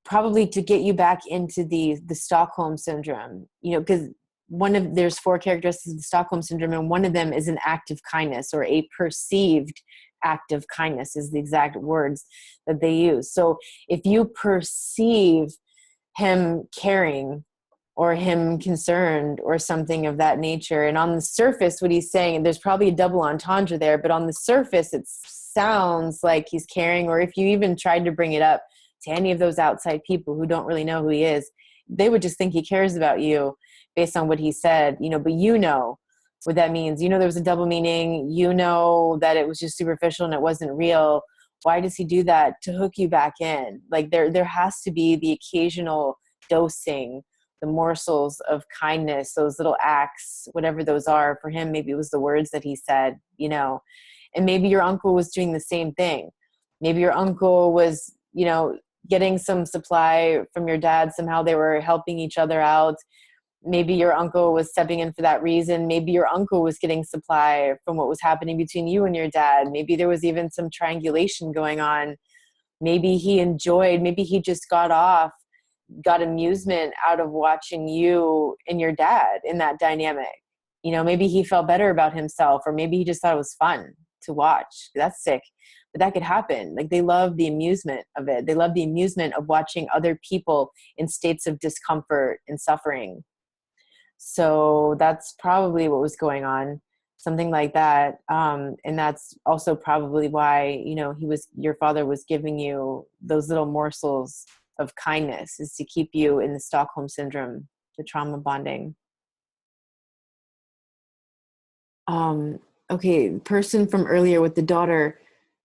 Probably to get you back into the Stockholm syndrome, because there's 4 characteristics of the Stockholm syndrome, and one of them is an act of kindness, or a perceived act of kindness is the exact words that they use. So if you perceive him caring or him concerned or something of that nature, and on the surface what he's saying, and there's probably a double entendre there, but on the surface it sounds like he's caring, or if you even tried to bring it up to any of those outside people who don't really know who he is, they would just think he cares about you based on what he said, but what that means. There was a double meaning, that it was just superficial and it wasn't real. Why does he do that? To hook you back in. Like there has to be the occasional dosing, the morsels of kindness, those little acts, whatever those are. For him, maybe it was the words that he said, and maybe your uncle was doing the same thing. Maybe your uncle was, getting some supply from your dad. Somehow they were helping each other out. Maybe your uncle was stepping in for that reason. Maybe your uncle was getting supply from what was happening between you and your dad. Maybe there was even some triangulation going on. Maybe he just got amusement out of watching you and your dad in that dynamic. Maybe he felt better about himself, or maybe he just thought it was fun to watch. That's sick. But that could happen. Like, they love the amusement of it. They love the amusement of watching other people in states of discomfort and suffering. So that's probably what was going on, something like that. And that's also probably why, your father was giving you those little morsels of kindness, is to keep you in the Stockholm syndrome, the trauma bonding. Okay, person from earlier with the daughter.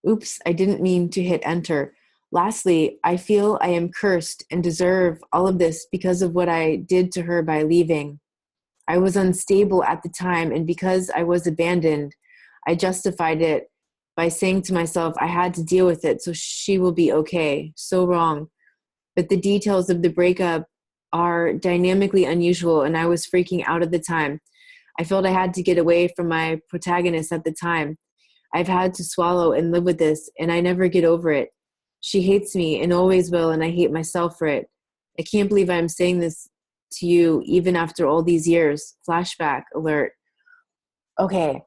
Oops, I didn't mean to hit enter. Lastly, I feel I am cursed and deserve all of this because of what I did to her by leaving. I was unstable at the time, and because I was abandoned, I justified it by saying to myself I had to deal with it so she will be okay. So wrong. But the details of the breakup are dynamically unusual, and I was freaking out at the time. I felt I had to get away from my protagonist at the time. I've had to swallow and live with this, and I never get over it. She hates me and always will, and I hate myself for it. I can't believe I'm saying this to you even after all these years. Flashback alert. Okay,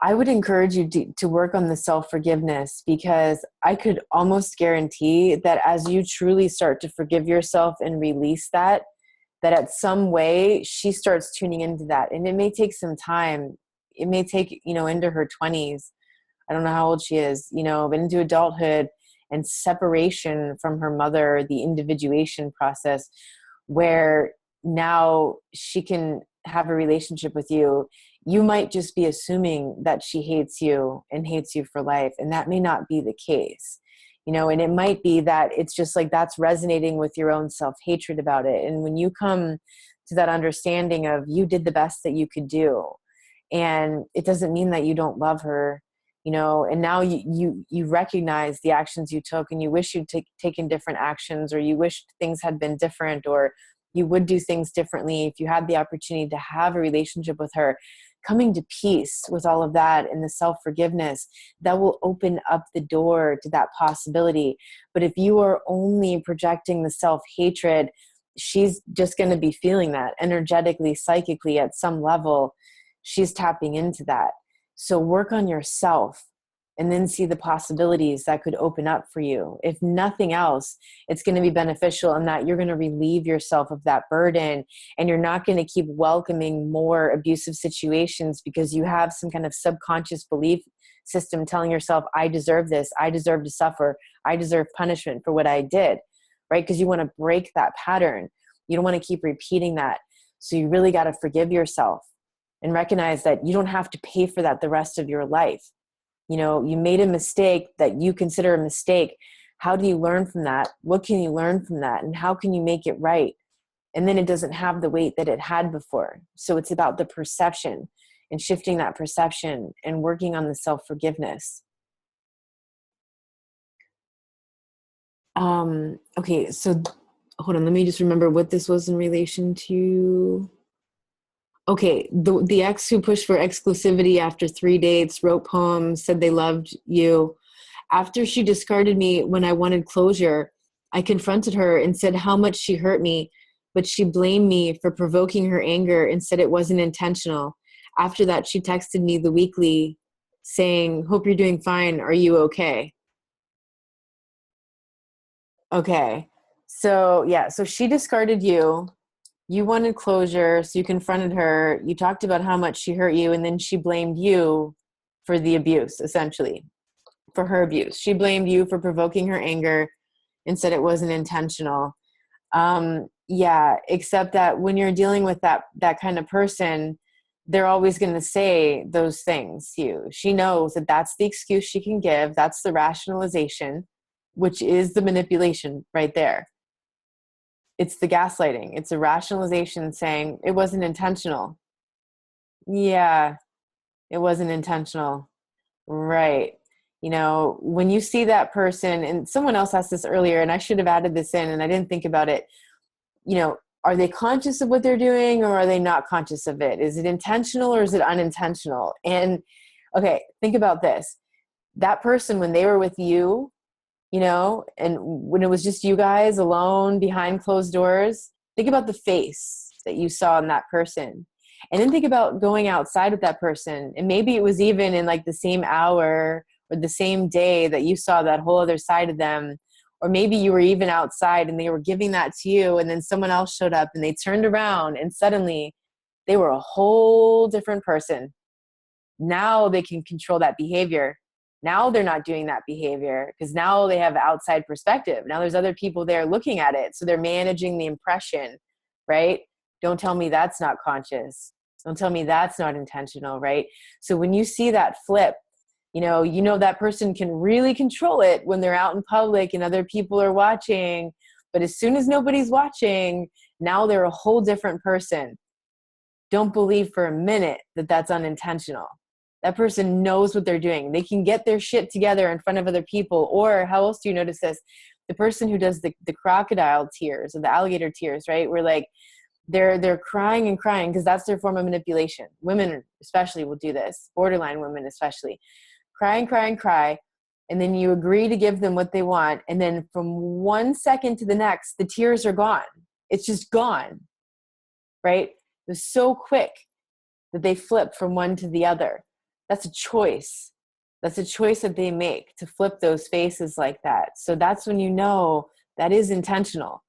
I would encourage you to work on the self-forgiveness, because I could almost guarantee that as you truly start to forgive yourself and release that at some way she starts tuning into that. And it may take some time. It may take, into her 20s. I don't know how old she is, but into adulthood and separation from her mother, the individuation process, where now she can have a relationship with you. You might just be assuming that she hates you and hates you for life. And that may not be the case, and it might be that it's just like that's resonating with your own self-hatred about it. And when you come to that understanding of you did the best that you could do, and it doesn't mean that you don't love her, and now you recognize the actions you took, and you wish you'd taken different actions, or you wished things had been different, or you would do things differently if you had the opportunity to have a relationship with her. Coming to peace with all of that and the self-forgiveness, that will open up the door to that possibility. But if you are only projecting the self-hatred, she's just going to be feeling that energetically, psychically, at some level. She's tapping into that. So work on yourself and then see the possibilities that could open up for you. If nothing else, it's going to be beneficial in that you're going to relieve yourself of that burden, and you're not going to keep welcoming more abusive situations because you have some kind of subconscious belief system telling yourself, I deserve this, I deserve to suffer, I deserve punishment for what I did, right? Because you want to break that pattern. You don't want to keep repeating that. So you really got to forgive yourself and recognize that you don't have to pay for that the rest of your life. You know, you made a mistake that you consider a mistake. How do you learn from that? What can you learn from that? And how can you make it right? And then it doesn't have the weight that it had before. So it's about the perception and shifting that perception and working on the self-forgiveness. Okay, so hold on, let me just remember what this was in relation to. Okay, the ex who pushed for exclusivity after 3 dates, wrote poems, said they loved you. After she discarded me when I wanted closure, I confronted her and said how much she hurt me, but she blamed me for provoking her anger and said it wasn't intentional. After that, she texted me the weekly saying, hope you're doing fine. Are you okay? Okay. So yeah, so she discarded you. You wanted closure, so you confronted her. You talked about how much she hurt you, and then she blamed you for the abuse, essentially, for her abuse. She blamed you for provoking her anger and said it wasn't intentional. Yeah, except that when you're dealing with that kind of person, they're always going to say those things to you. She knows that that's the excuse she can give. That's the rationalization, which is the manipulation right there. It's the gaslighting. It's a rationalization saying it wasn't intentional. Yeah, it wasn't intentional. Right. You know, when you see that person, and someone else asked this earlier, and I should have added this in and I didn't think about it. You know, are they conscious of what they're doing, or are they not conscious of it? Is it intentional or is it unintentional? And okay, think about this. That person, when they were with you, you know, and when it was just you guys alone behind closed doors, think about the face that you saw in that person. And then think about going outside with that person. And maybe it was even in like the same hour or the same day that you saw that whole other side of them. Or maybe you were even outside and they were giving that to you, and then someone else showed up and they turned around and suddenly they were a whole different person. Now they can control that behavior. Now they're not doing that behavior because now they have outside perspective. Now there's other people there looking at it. So they're managing the impression, right? Don't tell me that's not conscious. Don't tell me that's not intentional, right? So when you see that flip, you know that person can really control it when they're out in public and other people are watching. But as soon as nobody's watching, now they're a whole different person. Don't believe for a minute that that's unintentional. That person knows what they're doing. They can get their shit together in front of other people. Or how else do you notice this? The person who does the crocodile tears or the alligator tears, right? Where like they're crying and crying because that's their form of manipulation. Women especially will do this. Borderline women especially. Cry and cry and cry. And then you agree to give them what they want. And then from 1 second to the next, the tears are gone. It's just gone, right? It was so quick that they flip from one to the other. That's a choice. That's a choice that they make to flip those faces like that. So that's when you know that is intentional,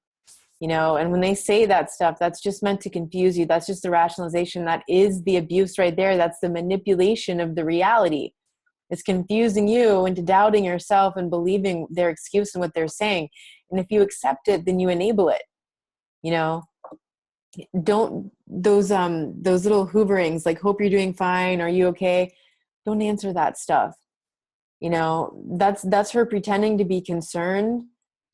you know, and when they say that stuff, that's just meant to confuse you. That's just the rationalization. That is the abuse right there. That's the manipulation of the reality. It's confusing you into doubting yourself and believing their excuse and what they're saying. And if you accept it, then you enable it, you know. Don't those little hooverings like hope you're doing fine, are you okay, don't answer that stuff. You know, that's her pretending to be concerned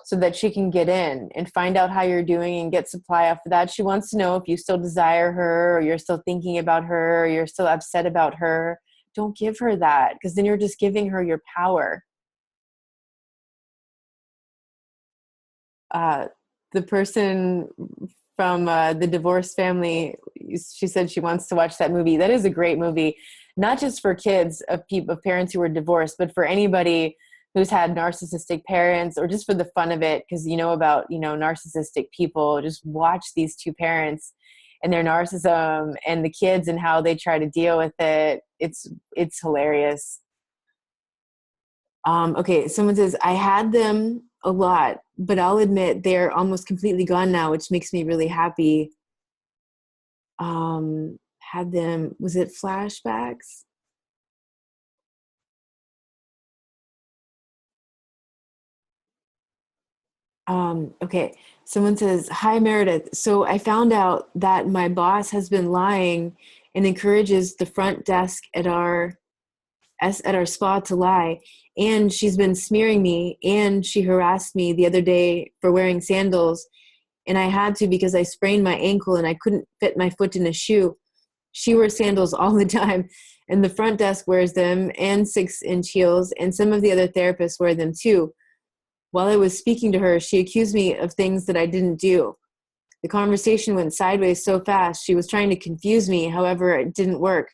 so that she can get in and find out how you're doing and get supply after that. She wants to know if you still desire her, or you're still thinking about her, or you're still upset about her. Don't give her that, because then you're just giving her your power. The person from the divorced family, she said she wants to watch that movie. That is a great movie, not just for kids of parents who are divorced, but for anybody who's had narcissistic parents, or just for the fun of it, because about narcissistic people. Just watch these two parents and their narcissism and the kids and how they try to deal with it. It's hilarious. Okay, someone says, I had them a lot, but I'll admit they're almost completely gone now, which makes me really happy. Had them, was it flashbacks? Okay, someone says, Hi Meredith. So I found out that my boss has been lying and encourages the front desk at our spa to lie. And she's been smearing me, and she harassed me the other day for wearing sandals. And I had to because I sprained my ankle and I couldn't fit my foot in a shoe. She wears sandals all the time, and the front desk wears them and 6-inch heels, and some of the other therapists wear them too. While I was speaking to her, she accused me of things that I didn't do. The conversation went sideways so fast. She was trying to confuse me. However, it didn't work.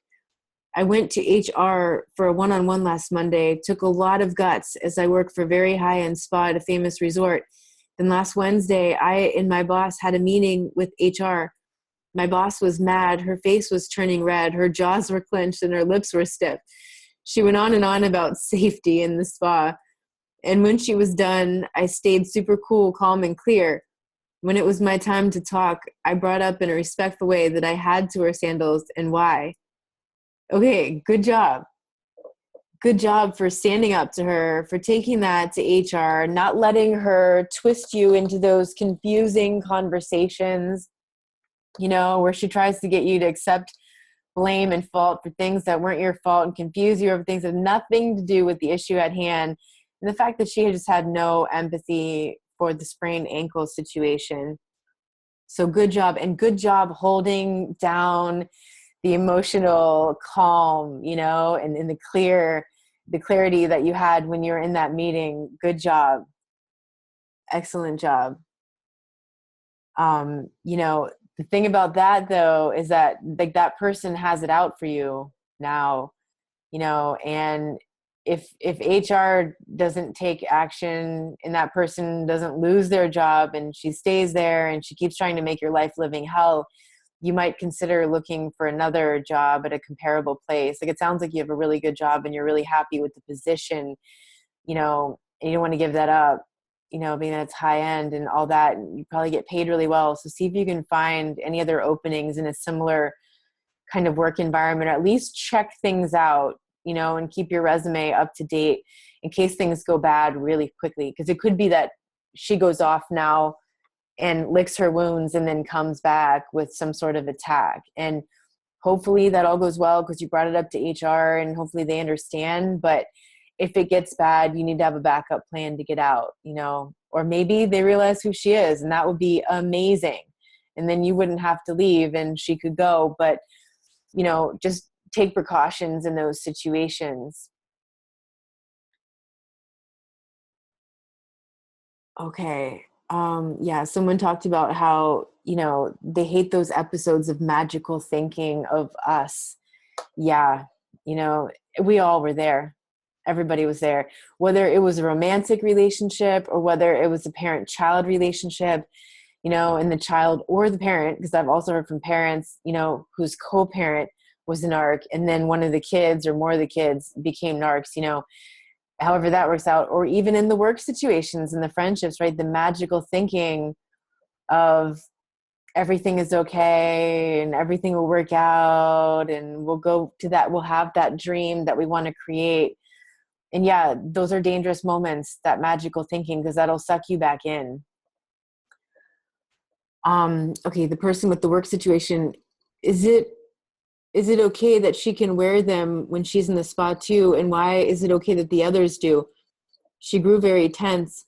I went to HR for a one-on-one last Monday, took a lot of guts as I work for a very high-end spa at a famous resort. Then last Wednesday, I and my boss had a meeting with HR. My boss was mad. Her face was turning red. Her jaws were clenched and her lips were stiff. She went on and on about safety in the spa. And when she was done, I stayed super cool, calm, and clear. When it was my time to talk, I brought up in a respectful way that I had to wear sandals and why. Okay, good job. Good job for standing up to her, for taking that to HR, not letting her twist you into those confusing conversations, where she tries to get you to accept blame and fault for things that weren't your fault and confuse you over things that have nothing to do with the issue at hand. And the fact that she just had no empathy for the sprained ankle situation. So good job, and good job holding down the emotional calm, and the clarity that you had when you were in that meeting. Good job. Excellent job. The thing about that though is that like that person has it out for you now, and if HR doesn't take action and that person doesn't lose their job and she stays there and she keeps trying to make your life living hell, you might consider looking for another job at a comparable place. Like, it sounds like you have a really good job and you're really happy with the position, and you don't want to give that up, being that it's high end and all that, and you probably get paid really well. So see if you can find any other openings in a similar kind of work environment, or at least check things out, and keep your resume up to date in case things go bad really quickly. Because it could be that she goes off now and licks her wounds and then comes back with some sort of attack. And hopefully that all goes well because you brought it up to HR and hopefully they understand. But if it gets bad, you need to have a backup plan to get out, or maybe they realize who she is, and that would be amazing. And then you wouldn't have to leave and she could go. But, just take precautions in those situations. Okay. Yeah, someone talked about how, they hate those episodes of magical thinking of us. Yeah, we all were there. Everybody was there, whether it was a romantic relationship or whether it was a parent-child relationship, and the child or the parent, because I've also heard from parents, whose co-parent was a narc, and then one of the kids or more of the kids became narcs, however that works out. Or even in the work situations and the friendships, right? The magical thinking of everything is okay and everything will work out and we'll have that dream that we want to create. And yeah, those are dangerous moments, that magical thinking, because that'll suck you back in. Okay, the person with the work situation, is it okay that she can wear them when she's in the spa too? And why is it okay that the others do? She grew very tense.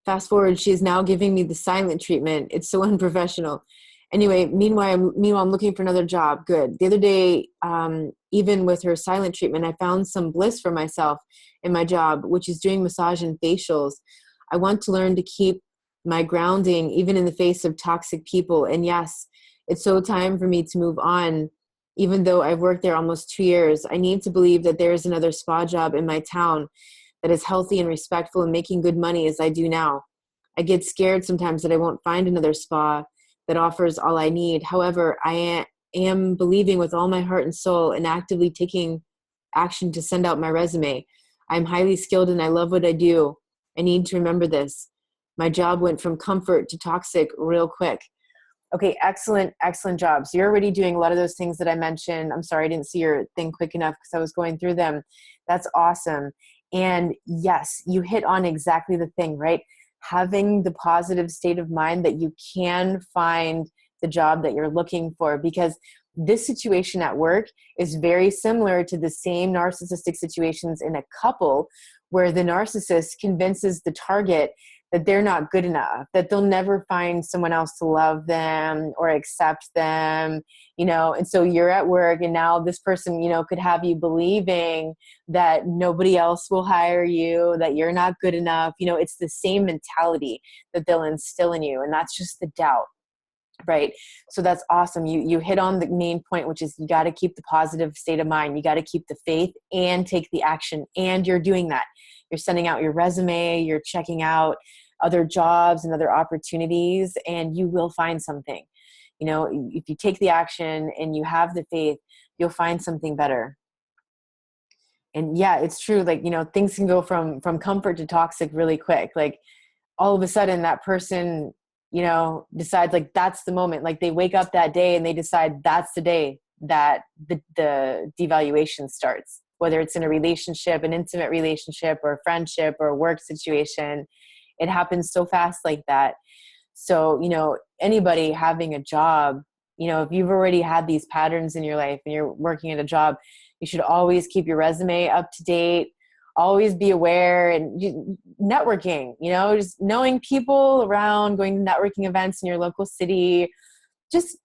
Fast forward, she is now giving me the silent treatment. It's so unprofessional. Anyway, meanwhile, I'm looking for another job. Good. The other day, even with her silent treatment, I found some bliss for myself in my job, which is doing massage and facials. I want to learn to keep my grounding, even in the face of toxic people. And yes, it's so time for me to move on. Even though I've worked there almost 2 years, I need to believe that there is another spa job in my town that is healthy and respectful and making good money as I do now. I get scared sometimes that I won't find another spa that offers all I need. However, I am believing with all my heart and soul and actively taking action to send out my resume. I'm highly skilled and I love what I do. I need to remember this. My job went from comfort to toxic real quick. Okay, excellent, excellent job. So you're already doing a lot of those things that I mentioned. I'm sorry I didn't see your thing quick enough because I was going through them. That's awesome. And yes, you hit on exactly the thing, right? Having the positive state of mind that you can find the job that you're looking for, because this situation at work is very similar to the same narcissistic situations in a couple where the narcissist convinces the target that they're not good enough, that they'll never find someone else to love them or accept them, and so you're at work and now this person, could have you believing that nobody else will hire you, that you're not good enough. It's the same mentality that they'll instill in you. And that's just the doubt. Right. So that's awesome. You hit on the main point, which is you got to keep the positive state of mind. You got to keep the faith and take the action. And you're doing that. You're sending out your resume, you're checking out other jobs and other opportunities, and you will find something. If you take the action and you have the faith, you'll find something better. And yeah, it's true. Like, things can go from comfort to toxic really quick. Like all of a sudden that person, decides like, that's the moment. Like they wake up that day and they decide that's the day that the devaluation starts, whether it's in a relationship, an intimate relationship or a friendship or a work situation. It happens so fast like that. So, anybody having a job, if you've already had these patterns in your life and you're working at a job, you should always keep your resume up to date, always be aware, and networking, just knowing people around, going to networking events in your local city, just,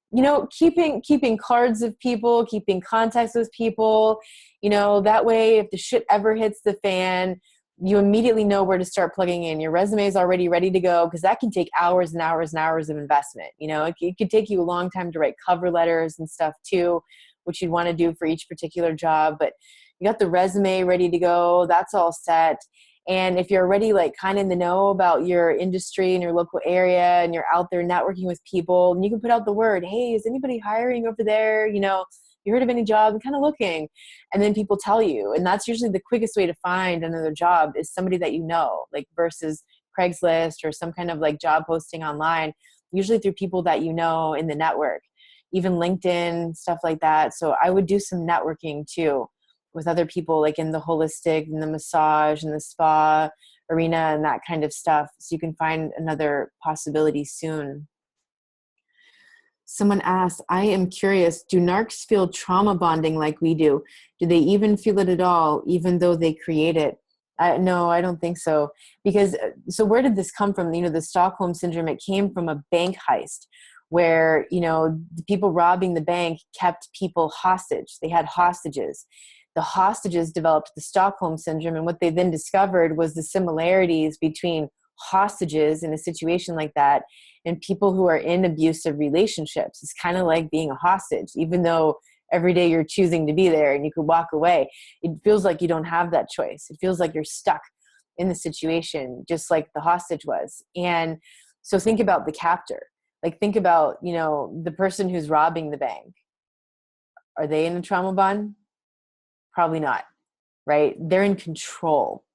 keeping cards of people, keeping contacts with people, that way, if the shit ever hits the fan, you immediately know where to start plugging in. Your resume is already ready to go, because that can take hours and hours and hours of investment. It could take you a long time to write cover letters and stuff too, which you'd want to do for each particular job. But you got the resume ready to go. That's all set. And if you're already like kind of in the know about your industry and your local area and you're out there networking with people, and you can put out the word, hey, is anybody hiring over there? You heard of any job? I'm kind of looking. And then people tell you. And that's usually the quickest way to find another job, is somebody that like versus Craigslist or some kind of like job posting online, usually through people that in the network, even LinkedIn, stuff like that. So I would do some networking too with other people, like in the holistic and the massage and the spa arena and that kind of stuff. So you can find another possibility soon. Someone asked, I am curious, do narcs feel trauma bonding like we do? Do they even feel it at all, even though they create it? No, I don't think so. Because, so where did this come from? The Stockholm Syndrome, it came from a bank heist where, the people robbing the bank kept people hostage. They had hostages. The hostages developed the Stockholm Syndrome. And what they then discovered was the similarities between hostages in a situation like that and people who are in abusive relationships. It's kind of like being a hostage, even though every day you're choosing to be there and you could walk away. It feels like you don't have that choice. It feels like you're stuck in the situation, just like the hostage was. And so think about the captor. Like think about, the person who's robbing the bank. Are they in a trauma bond? Probably not, right? They're in control.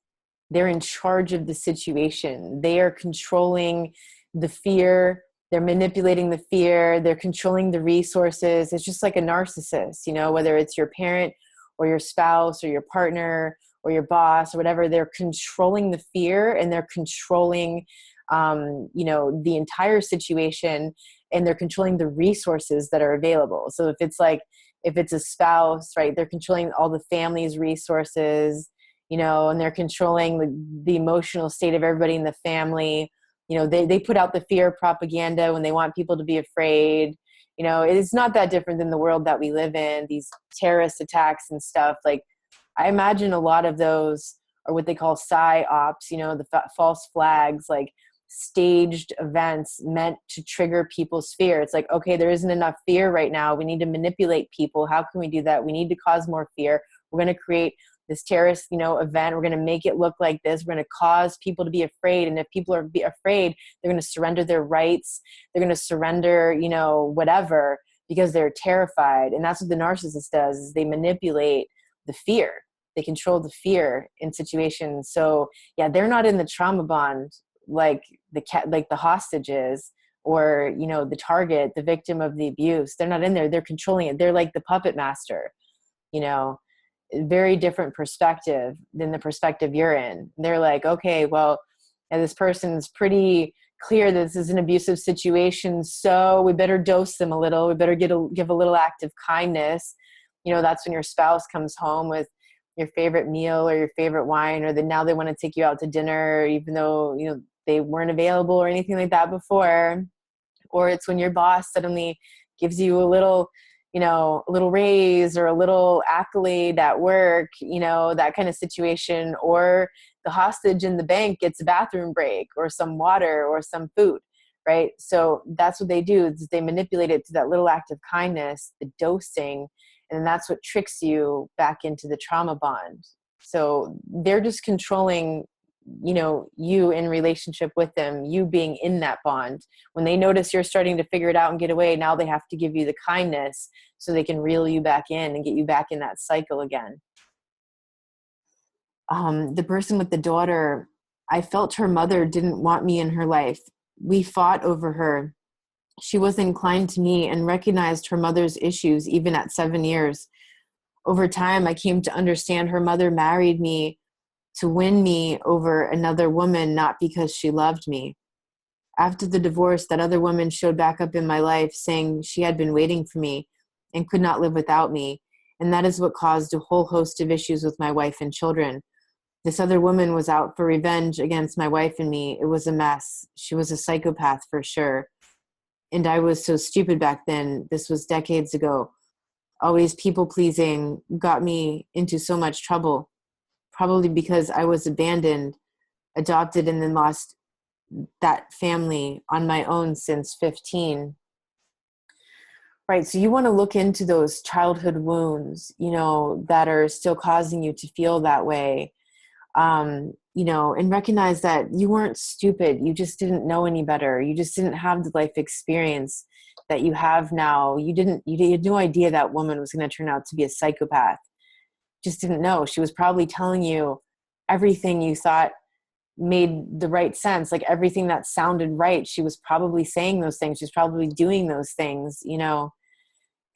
They're in charge of the situation. They are controlling the fear. They're manipulating the fear. They're controlling the resources. It's just like a narcissist, whether it's your parent or your spouse or your partner or your boss or whatever, they're controlling the fear and they're controlling, the entire situation, and they're controlling the resources that are available. So if it's a spouse, right, they're controlling all the family's resources, and they're controlling the emotional state of everybody in the family. They put out the fear propaganda when they want people to be afraid. It's not that different than the world that we live in, these terrorist attacks and stuff. Like, I imagine a lot of those are what they call psyops, the false flags, like staged events meant to trigger people's fear. It's like, okay, there isn't enough fear right now. We need to manipulate people. How can we do that? We need to cause more fear. We're going to create this terrorist, event. We're going to make it look like this. We're going to cause people to be afraid. And if people are afraid, they're going to surrender their rights. They're going to surrender, whatever, because they're terrified. And that's what the narcissist does, is they manipulate the fear. They control the fear in situations. So yeah, they're not in the trauma bond like like the hostages, or, you know, the target, the victim of the abuse. They're not in there. They're controlling it. They're like the puppet master, you know. Very different perspective than the perspective you're in. They're like, okay, well, this person's pretty clear that this is an abusive situation, so we better dose them a little. We better give a little act of kindness. You know, that's when your spouse comes home with your favorite meal or your favorite wine, or now they want to take you out to dinner, even though, you know, they weren't available or anything like that before. Or it's when your boss suddenly gives you a little, you know, a little raise or a little accolade at work, you know, that kind of situation. Or the hostage in the bank gets a bathroom break or some water or some food, right? So that's what they do, is they manipulate it to that little act of kindness, the dosing, and that's what tricks you back into the trauma bond. So they're just controlling, you know, you in relationship with them, you being in that bond. When they notice you're starting to figure it out and get away, now they have to give you the kindness so they can reel you back in and get you back in that cycle again. The person with the daughter, I felt her mother didn't want me in her life. We fought over her. She was inclined to me and recognized her mother's issues even at 7 years. Over time, I came to understand her mother married me to win me over another woman, not because she loved me. After the divorce, that other woman showed back up in my life saying she had been waiting for me and could not live without me. And that is what caused a whole host of issues with my wife and children. This other woman was out for revenge against my wife and me. It was a mess. She was a psychopath for sure. And I was so stupid back then. This was decades ago. Always people pleasing got me into so much trouble. Probably because I was abandoned, adopted, and then lost that family on my own since 15. Right. So you want to look into those childhood wounds, you know, that are still causing you to feel that way. You know, and recognize that you weren't stupid. You just didn't know any better. You just didn't have the life experience that you have now. You had no idea that woman was going to turn out to be a psychopath. Just didn't know. She was probably telling you everything you thought made the right sense, like everything that sounded right. She was probably saying those things. She's probably doing those things, you know,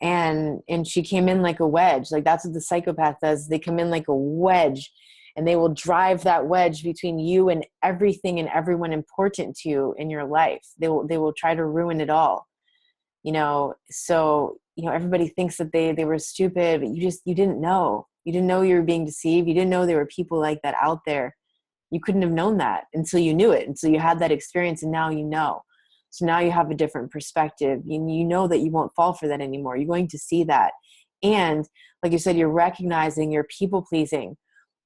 and she came in like a wedge. Like that's what the psychopath does. They come in like a wedge, and they will drive that wedge between you and everything and everyone important to you in your life. They will try to ruin it all, you know. So, you know, everybody thinks that they were stupid, but you didn't know. You didn't know you were being deceived. You didn't know there were people like that out there. You couldn't have known that until you knew it, until you had that experience, and now you know. So now you have a different perspective. You know that you won't fall for that anymore. You're going to see that. And like you said, you're recognizing you're people pleasing.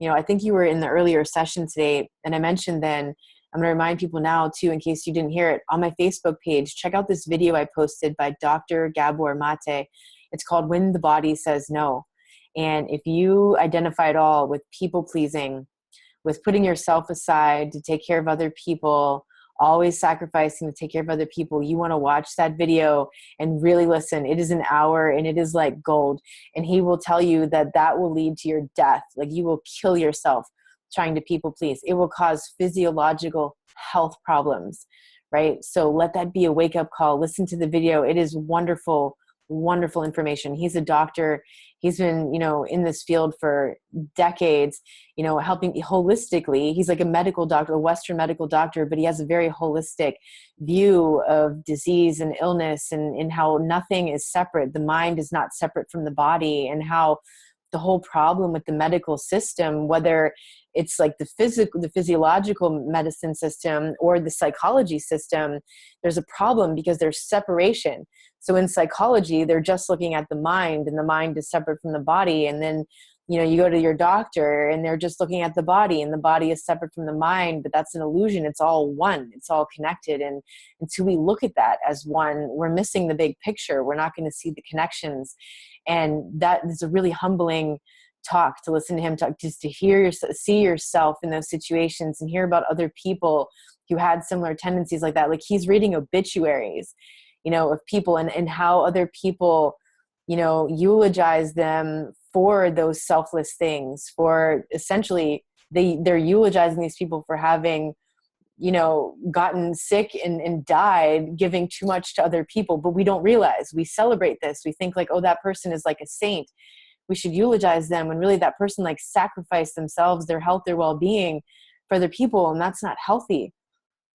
You know, I think you were in the earlier session today, and I mentioned then, I'm going to remind people now too, in case you didn't hear it, on my Facebook page, check out this video I posted by Dr. Gabor Mate. It's called When the Body Says No. And if you identify at all with people pleasing, with putting yourself aside to take care of other people, always sacrificing to take care of other people, you want to watch that video and really listen. It is an hour and it is like gold. And he will tell you that that will lead to your death. Like you will kill yourself trying to people please. It will cause physiological health problems, right? So let that be a wake up call. Listen to the video. It is wonderful, wonderful information. He's a doctor. He's been, you know, in this field for decades, you know, helping holistically. He's like a medical doctor, a Western medical doctor, but he has a very holistic view of disease and illness, and how nothing is separate. The mind is not separate from the body, and how the whole problem with the medical system, whether it's like the physiological medicine system or the psychology system, there's a problem because there's separation. So in psychology, they're just looking at the mind, and the mind is separate from the body. And then, you know, you go to your doctor and they're just looking at the body, and the body is separate from the mind, but that's an illusion. It's all one, it's all connected. And until we look at that as one, we're missing the big picture. We're not going to see the connections. And that is a really humbling talk, to listen to him talk, just to see yourself in those situations and hear about other people who had similar tendencies like that. Like he's reading obituaries, you know, of people, and how other people, you know, eulogize them for those selfless things, for essentially they're eulogizing these people for having, gotten sick and died giving too much to other people. But we don't realize, we celebrate this. We think like, oh, that person is like a saint, we should eulogize them, when really that person like sacrificed themselves, their health, their well-being for other people. And that's not healthy.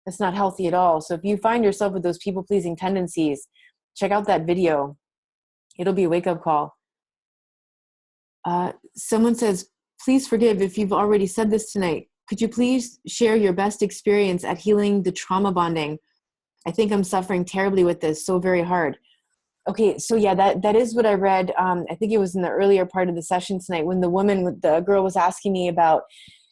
That's not healthy at all. So if you find yourself with those people-pleasing tendencies, check out that video. It'll be a wake-up call. Someone says, please forgive if you've already said this tonight. Could you please share your best experience at healing the trauma bonding? I think I'm suffering terribly with this, so very hard. Okay, so yeah, that is what I read. I think it was in the earlier part of the session tonight when the girl was asking me about,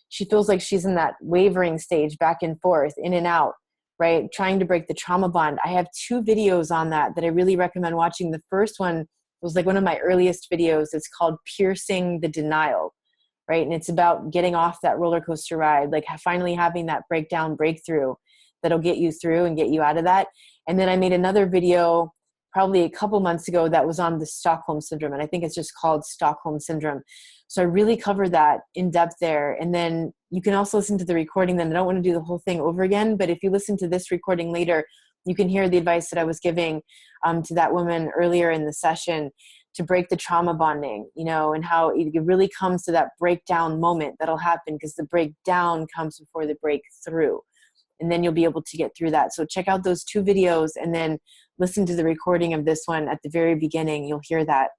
she feels like she's in that wavering stage, back and forth, in and out, right? Trying to break the trauma bond. I have 2 videos on that I really recommend watching. The first one was like one of my earliest videos. It's called Piercing the Denial, right? And it's about getting off that roller coaster ride, like finally having that breakthrough that'll get you through and get you out of that. And then I made another video probably a couple months ago that was on the Stockholm Syndrome. And I think it's just called Stockholm Syndrome. So I really covered that in depth there. And then you can also listen to the recording. Then I don't want to do the whole thing over again, but if you listen to this recording later, you can hear the advice that I was giving to that woman earlier in the session to break the trauma bonding, and how it really comes to that breakdown moment that'll happen, because the breakdown comes before the breakthrough. And then you'll be able to get through that. So check out those 2 videos and then listen to the recording of this one at the very beginning. You'll hear that.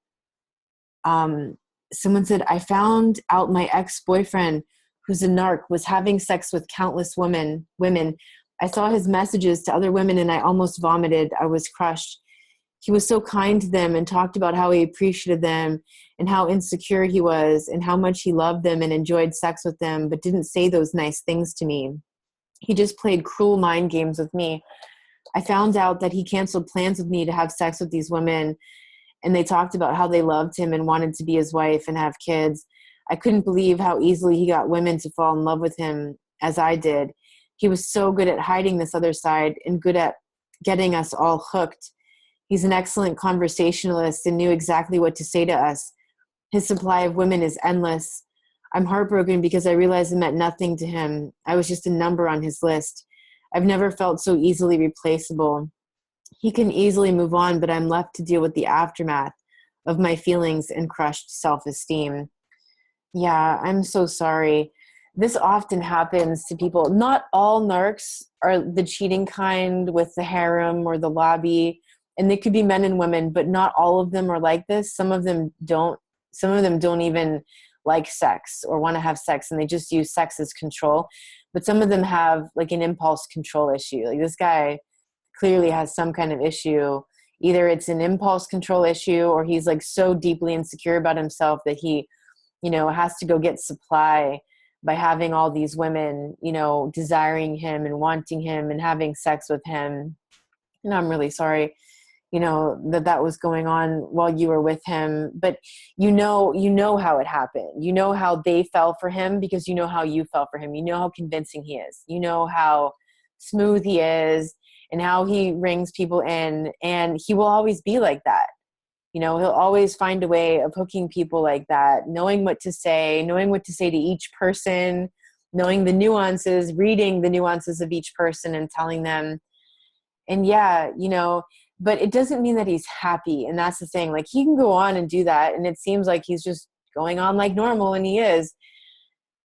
Someone said, I found out my ex-boyfriend, who's a narc, was having sex with countless women. I saw his messages to other women and I almost vomited. I was crushed. He was so kind to them and talked about how he appreciated them and how insecure he was and how much he loved them and enjoyed sex with them, but didn't say those nice things to me. He just played cruel mind games with me. I found out that he canceled plans with me to have sex with these women, and they talked about how they loved him and wanted to be his wife and have kids. I couldn't believe how easily he got women to fall in love with him, as I did. He was so good at hiding this other side and good at getting us all hooked. He's an excellent conversationalist and knew exactly what to say to us. His supply of women is endless. I'm heartbroken because I realized it meant nothing to him. I was just a number on his list. I've never felt so easily replaceable. He can easily move on, but I'm left to deal with the aftermath of my feelings and crushed self-esteem. Yeah, I'm so sorry. This often happens to people. Not all narcs are the cheating kind with the harem or the lobby, and they could be men and women, but not all of them are like this. Some of them don't even like sex or want to have sex, and they just use sex as control. But some of them have like an impulse control issue. Like this guy clearly has some kind of issue. Either it's an impulse control issue or he's like so deeply insecure about himself that he, has to go get supply by having all these women, desiring him and wanting him and having sex with him. And I'm really sorry, that was going on while you were with him, but you know how it happened. You know how they fell for him because you know how you fell for him. You know how convincing he is. You know how smooth he is and how he rings people in, and he will always be like that. He'll always find a way of hooking people like that, knowing what to say to each person, knowing the nuances, reading the nuances of each person and telling them. And yeah, but it doesn't mean that he's happy. And that's the thing. Like he can go on and do that. And it seems like he's just going on like normal, and he is,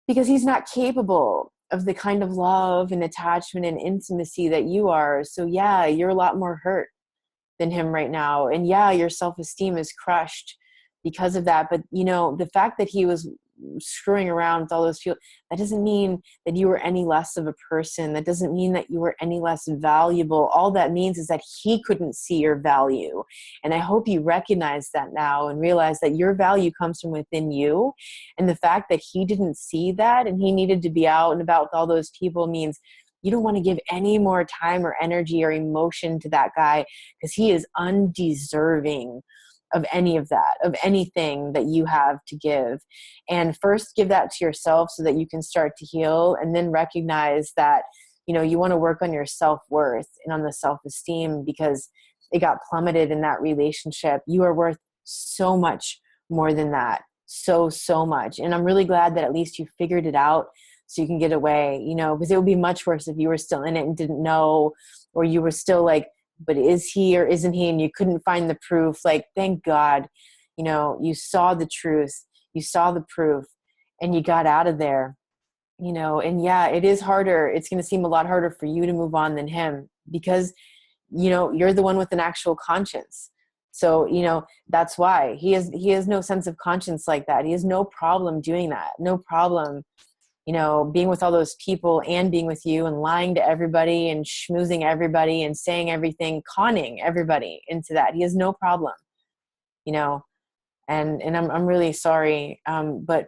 because he's not capable of the kind of love and attachment and intimacy that you are. So yeah, you're a lot more hurt than him right now. And yeah, your self-esteem is crushed because of that. But the fact that he was screwing around with all those people, that doesn't mean that you were any less of a person. That doesn't mean that you were any less valuable. All that means is that he couldn't see your value. And I hope you recognize that now and realize that your value comes from within you. And the fact that he didn't see that and he needed to be out and about with all those people means you don't want to give any more time or energy or emotion to that guy, because he is undeserving of any of that, of anything that you have to give. And first give that to yourself so that you can start to heal, and then recognize that, you want to work on your self-worth and on the self-esteem, because it got plummeted in that relationship. You are worth so much more than that. so much. And I'm really glad that at least you figured it out so you can get away, you know, because it would be much worse if you were still in it and didn't know, or you were still like, but is he or isn't he? And you couldn't find the proof. Like, thank God, you know, you saw the truth, you saw the proof, and you got out of there, you know. And yeah, it is harder. It's going to seem a lot harder for you to move on than him, because, you know, you're the one with an actual conscience. So, you know, that's why he has no sense of conscience like that. He has no problem doing that. No problem, you know, being with all those people and being with you and lying to everybody and schmoozing everybody and saying everything, conning everybody into that. He has no problem, you know, and I'm really sorry. But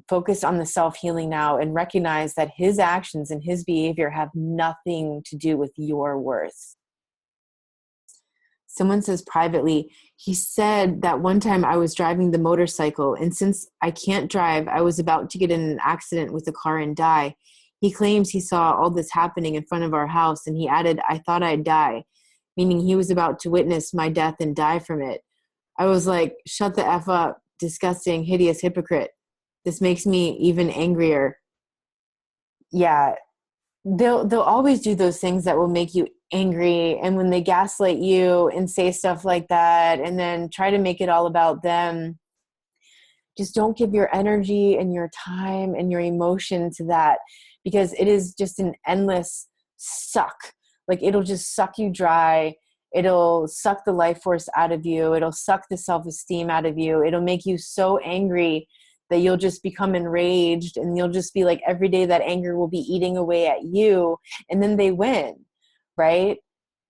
focus on the self-healing now and recognize that his actions and his behavior have nothing to do with your worth. Someone says privately, he said that one time I was driving the motorcycle, and since I can't drive, I was about to get in an accident with a car and die. He claims he saw all this happening in front of our house, and he added, I thought I'd die, meaning he was about to witness my death and die from it. I was like, shut the F up, disgusting, hideous hypocrite. This makes me even angrier. Yeah, they'll always do those things that will make you angry, and when they gaslight you and say stuff like that and then try to make it all about them, just don't give your energy and your time and your emotion to that, because it is just an endless suck. Like, it'll just suck you dry. It'll suck the life force out of you. It'll suck the self-esteem out of you. It'll make you so angry that you'll just become enraged, and you'll just be like, every day that anger will be eating away at you, and then they win, right?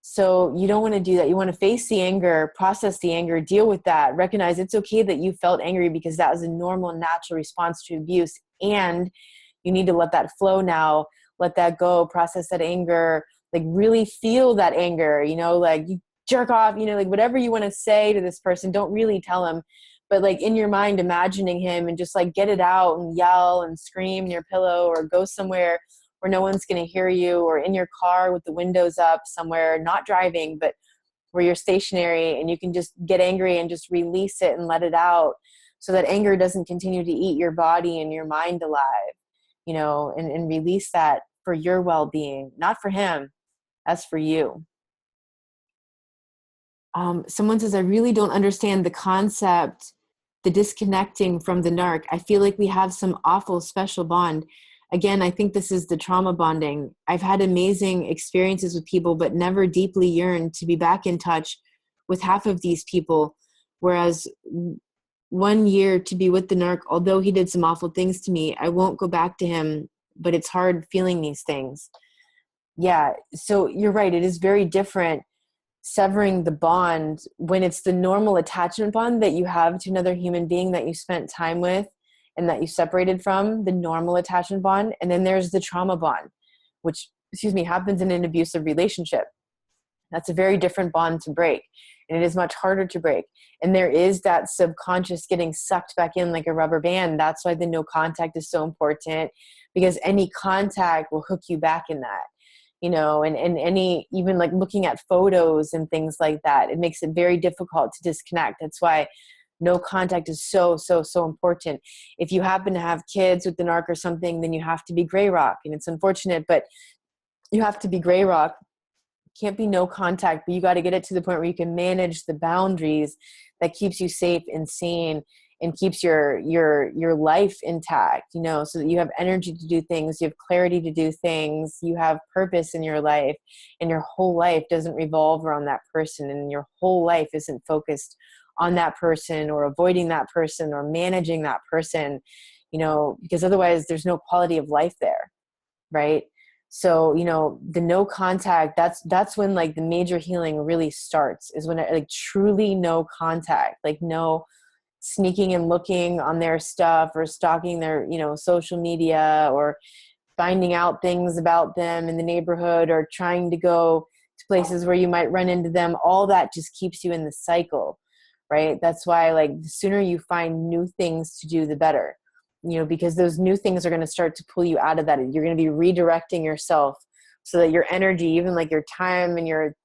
So you don't want to do that. You want to face the anger, process the anger, deal with that, recognize it's okay that you felt angry, because that was a normal, natural response to abuse, and you need to let that flow now, let that go, process that anger, like really feel that anger, you know, like you jerk off, you know, like whatever you want to say to this person, don't really tell him, but like in your mind, imagining him, and just like get it out and yell and scream in your pillow, or go somewhere where no one's going to hear you, or in your car with the windows up somewhere, not driving, but where you're stationary, and you can just get angry and just release it and let it out, so that anger doesn't continue to eat your body and your mind alive, you know, and release that for your well-being, not for him. That's for you. Someone says, I really don't understand the concept, the disconnecting from the narc. I feel like we have some awful special bond. Again, I think this is the trauma bonding. I've had amazing experiences with people, but never deeply yearned to be back in touch with half of these people. Whereas 1 year to be with the narc, although he did some awful things to me, I won't go back to him, but it's hard feeling these things. Yeah, so you're right. It is very different severing the bond when it's the normal attachment bond that you have to another human being that you spent time with and that you separated from, the normal attachment bond. And then there's the trauma bond, which, happens in an abusive relationship. That's a very different bond to break. And it is much harder to break. And there is that subconscious getting sucked back in like a rubber band. That's why the no contact is so important, because any contact will hook you back in that. You know, and any, even like looking at photos and things like that, it makes it very difficult to disconnect. That's why no contact is so important. If you happen to have kids with the narc or something, then you have to be gray rock. And it's unfortunate, but you have to be gray rock. Can't be no contact, but you got to get it to the point where you can manage the boundaries that keeps you safe and sane, and keeps your life intact, you know, so that you have energy to do things, you have clarity to do things, you have purpose in your life, and your whole life doesn't revolve around that person, and your whole life isn't focused on that person or avoiding that person or managing that person, you know, because otherwise there's no quality of life there, right? So, you know, the no contact, that's when like the major healing really starts, is when it, like truly no contact, like no sneaking and looking on their stuff or stalking their, you know, social media, or finding out things about them in the neighborhood, or trying to go to places where you might run into them. All that just keeps you in the cycle, right? That's why, like, the sooner you find new things to do, the better, you know, because those new things are going to start to pull you out of that. You're going to be redirecting yourself so that your energy, even like your time and your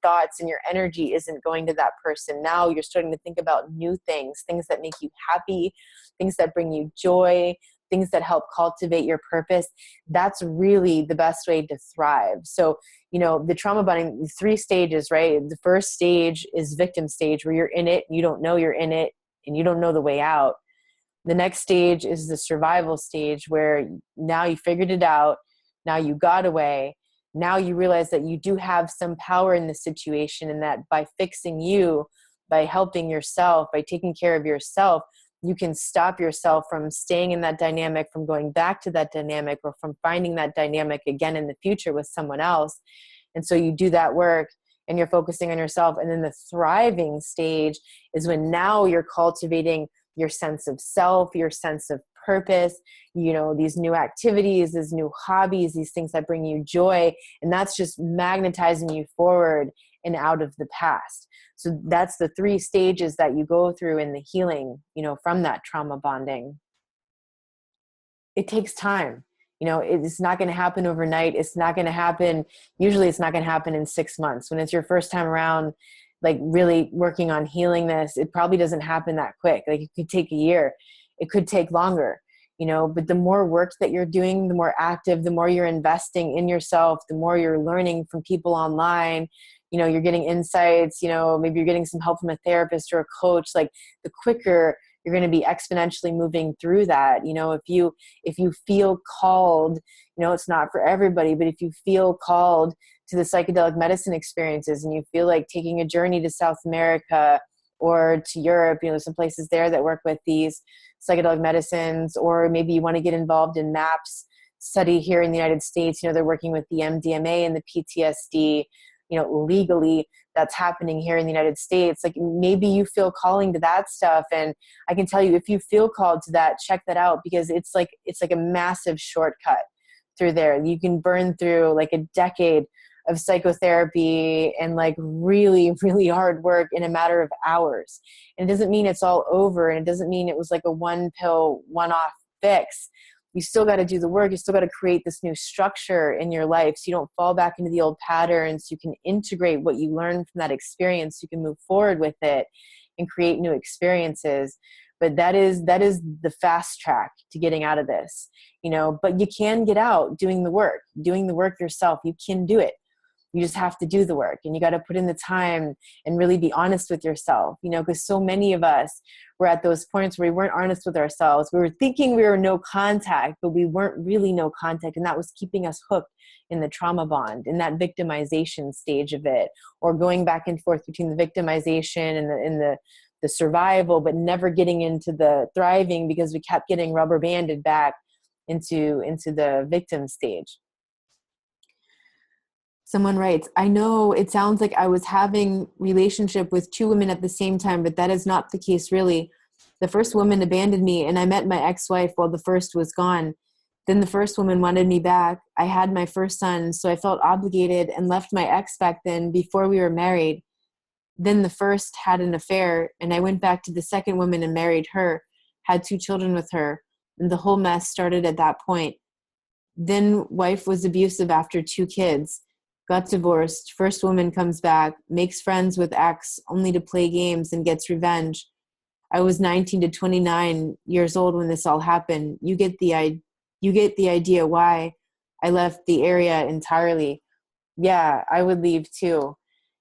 thoughts and your energy, isn't going to that person. Now you're starting to think about new things that make you happy, things that bring you joy, things that help cultivate your purpose. That's really the best way to thrive. So, the trauma bonding, 3 stages, right? The first stage is victim stage, where you're in it, you don't know you're in it, and you don't know the way out. The next stage is the survival stage, where now you figured it out, now you got away, now you realize that you do have some power in the situation, and that by fixing you, by helping yourself, by taking care of yourself, you can stop yourself from staying in that dynamic, from going back to that dynamic, or from finding that dynamic again in the future with someone else. And so you do that work and you're focusing on yourself. And then the thriving stage is when now you're cultivating your sense of self, your sense of purpose, these new activities, these new hobbies, these things that bring you joy. And that's just magnetizing you forward and out of the past. So that's the 3 stages that you go through in the healing, from that trauma bonding. It takes time. It's not going to happen overnight. It's not going to happen. Usually it's not going to happen in 6 months. When it's your first time around, like really working on healing this, it probably doesn't happen that quick. Like it could take a year. It could take longer, but the more work that you're doing, the more active, the more you're investing in yourself, the more you're learning from people online, you're getting insights, maybe you're getting some help from a therapist or a coach, like the quicker you're going to be exponentially moving through that. If you feel called, it's not for everybody, but if you feel called to the psychedelic medicine experiences and you feel like taking a journey to South America or to Europe, some places there that work with these psychedelic medicines, or maybe you want to get involved in MAPS study here in the United States, they're working with the MDMA and the PTSD, legally that's happening here in the United States. Like maybe you feel calling to that stuff. And I can tell you, if you feel called to that, check that out, because it's like a massive shortcut through there. You can burn through like a decade of psychotherapy and like really, really hard work in a matter of hours. And it doesn't mean it's all over. And it doesn't mean it was like a 1 pill, one-off fix. You still got to do the work. You still got to create this new structure in your life so you don't fall back into the old patterns. You can integrate what you learned from that experience. You can move forward with it and create new experiences. But that is the fast track to getting out of this, but you can get out doing the work yourself. You can do it. You just have to do the work, and you got to put in the time and really be honest with yourself, because so many of us were at those points where we weren't honest with ourselves. We were thinking we were no contact, but we weren't really no contact. And that was keeping us hooked in the trauma bond, in that victimization stage of it, or going back and forth between the victimization and the survival, but never getting into the thriving because we kept getting rubber banded back into the victim stage. Someone writes, I know it sounds like I was having relationship with 2 women at the same time, but that is not the case really. The first woman abandoned me and I met my ex-wife while the first was gone. Then the first woman wanted me back. I had my first son, so I felt obligated and left my ex back then before we were married. Then the first had an affair and I went back to the second woman and married her, had 2 children with her, and the whole mess started at that point. Then wife was abusive after 2 kids. Got divorced, first woman comes back, makes friends with ex only to play games and gets revenge. I was 19 to 29 years old when this all happened. You get the idea why I left the area entirely. Yeah, I would leave too,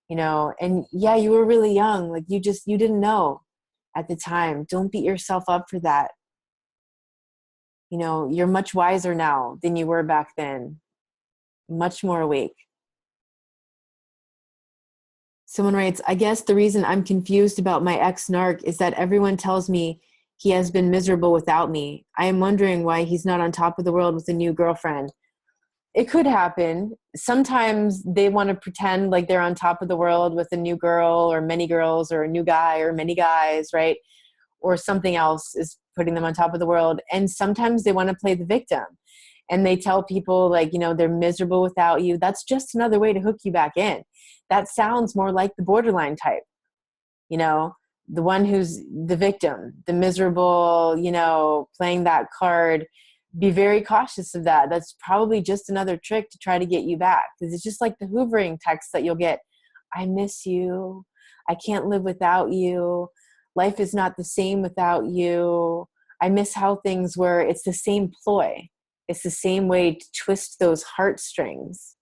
and yeah, you were really young. Like you didn't know at the time. Don't beat yourself up for that. You're much wiser now than you were back then. Much more awake. Someone writes, I guess the reason I'm confused about my ex-narc is that everyone tells me he has been miserable without me. I am wondering why he's not on top of the world with a new girlfriend. It could happen. Sometimes they want to pretend like they're on top of the world with a new girl or many girls or a new guy or many guys, right? Or something else is putting them on top of the world. And sometimes they want to play the victim. And they tell people like, they're miserable without you. That's just another way to hook you back in. That sounds more like the borderline type, the one who's the victim, the miserable, playing that card. Be very cautious of that. That's probably just another trick to try to get you back. Because it's just like the hoovering text that you'll get. I miss you. I can't live without you. Life is not the same without you. I miss how things were. It's the same ploy. It's the same way to twist those heartstrings.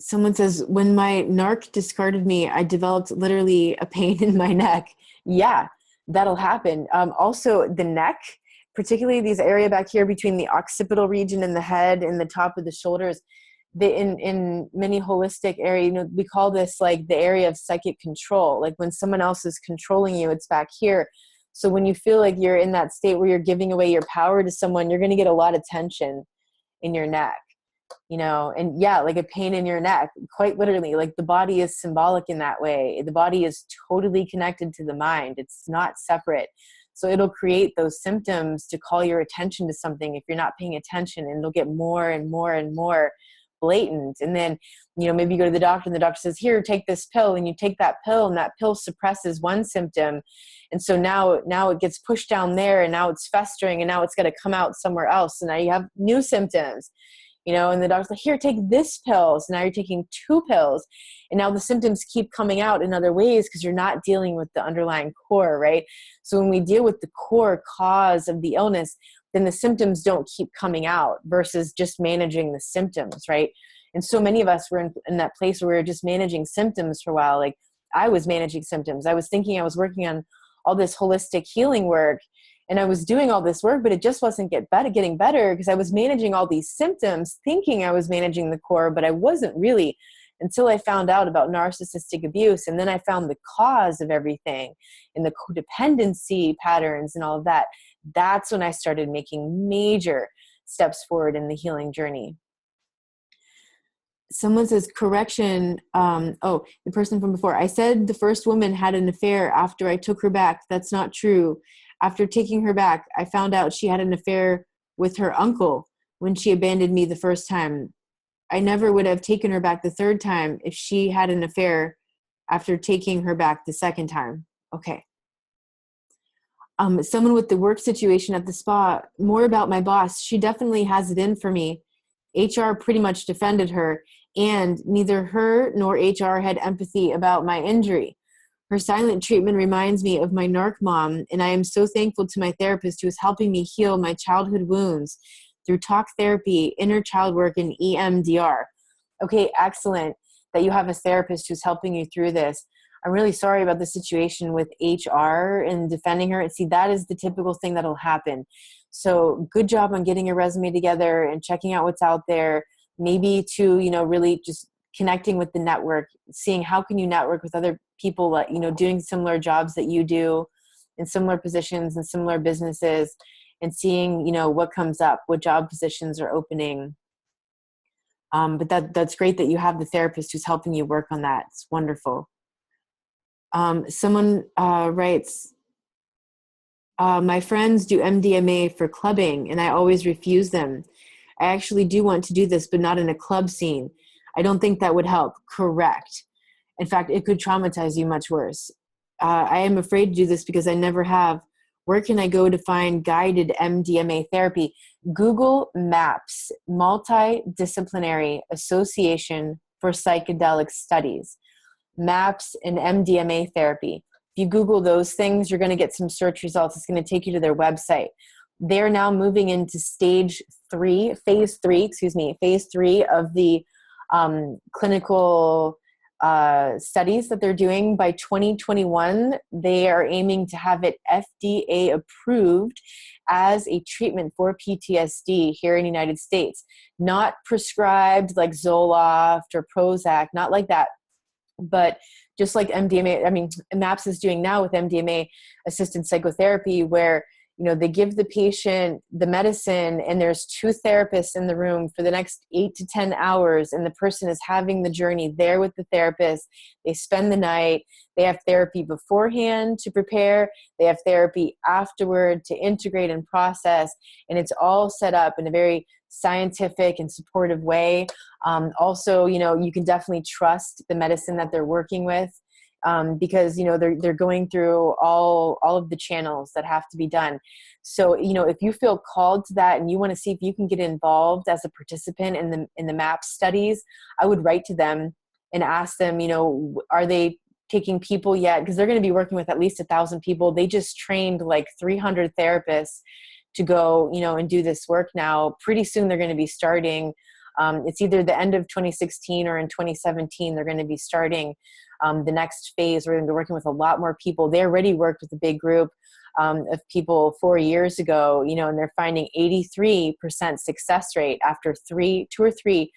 Someone says, when my narc discarded me, I developed literally a pain in my neck. Yeah, that'll happen. Also, the neck, particularly these area back here between the occipital region and the head and the top of the shoulders, in many holistic area, we call this like the area of psychic control. Like when someone else is controlling you, it's back here. So when you feel like you're in that state where you're giving away your power to someone, you're going to get a lot of tension in your neck. And yeah, like a pain in your neck, quite literally, like the body is symbolic in that way. The body is totally connected to the mind. It's not separate. So it'll create those symptoms to call your attention to something if you're not paying attention, and it'll get more and more and more blatant. And then, maybe you go to the doctor and the doctor says, here, take this pill, and you take that pill, and that pill suppresses one symptom. And so now it gets pushed down there, and now it's festering, and now it's got to come out somewhere else. And now you have new symptoms. And the doctor's like, here, take this pill. So now you're taking 2 pills. And now the symptoms keep coming out in other ways because you're not dealing with the underlying core, right? So when we deal with the core cause of the illness, then the symptoms don't keep coming out versus just managing the symptoms, right? And so many of us were in that place where we were just managing symptoms for a while. Like I was managing symptoms. I was thinking I was working on all this holistic healing work, and I was doing all this work, but it just wasn't getting better because I was managing all these symptoms, thinking I was managing the core, but I wasn't really, until I found out about narcissistic abuse. And then I found the cause of everything and the codependency patterns and all of that. That's when I started making major steps forward in the healing journey. Someone says, correction. The person from before. I said the first woman had an affair after I took her back. That's not true. After taking her back, I found out she had an affair with her uncle when she abandoned me the first time. I never would have taken her back the third time if she had an affair after taking her back the second time. Okay. Someone with the work situation at the spa, more about my boss. She definitely has it in for me. HR pretty much defended her, and neither her nor HR had empathy about my injury. Her silent treatment reminds me of my narc mom, and I am so thankful to my therapist who is helping me heal my childhood wounds through talk therapy, inner child work, and EMDR. Okay, excellent that you have a therapist who's helping you through this. I'm really sorry about the situation with HR and defending her. And see, that is the typical thing that'll happen. So good job on getting your resume together and checking out what's out there. Maybe to, really just connecting with the network, seeing how can you network with other people that, doing similar jobs that you do in similar positions and similar businesses, and seeing, what comes up, what job positions are opening. But that's great that you have the therapist who's helping you work on that. It's wonderful. Someone writes, my friends do MDMA for clubbing and I always refuse them. I actually do want to do this, but not in a club scene. I don't think that would help. Correct. In fact, it could traumatize you much worse. I am afraid to do this because I never have. Where can I go to find guided MDMA therapy? Google MAPS, Multidisciplinary Association for Psychedelic Studies. MAPS and MDMA therapy. If you Google those things, you're going to get some search results. It's going to take you to their website. They're now moving into phase 3 of the clinical studies that they're doing. By 2021, they are aiming to have it FDA approved as a treatment for PTSD here in the United States. Not prescribed like Zoloft or Prozac, not like that. But just like MDMA, MAPS is doing now with MDMA assisted psychotherapy, where they give the patient the medicine and there's 2 therapists in the room for the next 8 to 10 hours. And the person is having the journey there with the therapist. They spend the night. They have therapy beforehand to prepare. They have therapy afterward to integrate and process. And it's all set up in a very scientific and supportive way. Also, you can definitely trust the medicine that they're working with. Because they're going through all of the channels that have to be done. So if you feel called to that and you want to see if you can get involved as a participant in the MAP studies, I would write to them and ask them, are they taking people yet, because they're going to be working with at least 1,000 people. They just trained like 300 therapists to go, and do this work now. Pretty soon they're going to be starting. It's either the end of 2016 or in 2017, they're going to be starting the next phase. We're going to be working with a lot more people. They already worked with a big group of people 4 years ago, and they're finding 83% success rate after 2 or 3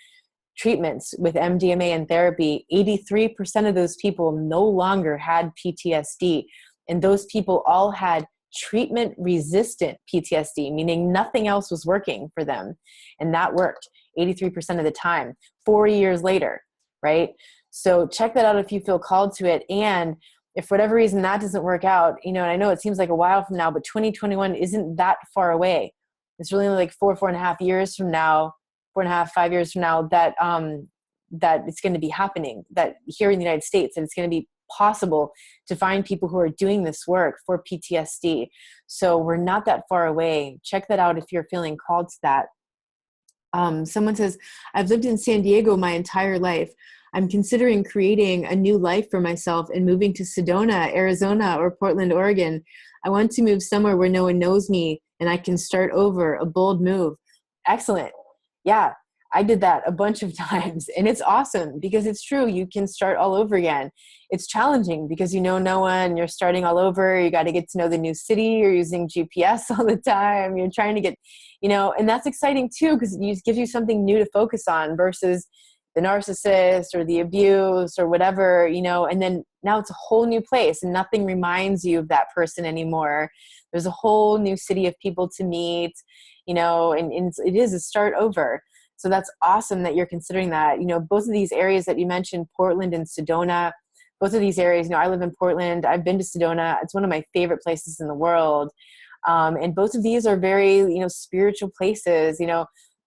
treatments with MDMA and therapy. 83% of those people no longer had PTSD. And those people all had treatment resistant PTSD, meaning nothing else was working for them. And that worked 83% of the time, 4 years later, right? So check that out if you feel called to it. And if for whatever reason that doesn't work out, and I know it seems like a while from now, but 2021 isn't that far away. It's really like 4.5 years from now, 4.5, 5 years from now, that that it's going to be happening, that here in the United States, and it's going to be possible to find people who are doing this work for PTSD. So we're not that far away. Check that out if you're feeling called to that. Someone says, I've lived in San Diego my entire life. I'm considering creating a new life for myself and moving to Sedona, Arizona, or Portland, Oregon. I want to move somewhere where no one knows me and I can start over, a bold move. Excellent. Yeah, I did that a bunch of times, and it's awesome because it's true. You can start all over again. It's challenging because you know no one, you're starting all over. You got to get to know the new city. You're using GPS all the time. You're trying to get, and that's exciting too because it gives you something new to focus on versus the narcissist or the abuse or whatever, and then now it's a whole new place and nothing reminds you of that person anymore. There's a whole new city of people to meet, and it is a start over. So that's awesome that you're considering that. Both of these areas that you mentioned, Portland and Sedona, both of these areas, I live in Portland. I've been to Sedona. It's one of my favorite places in the world. And both of these are very, spiritual places,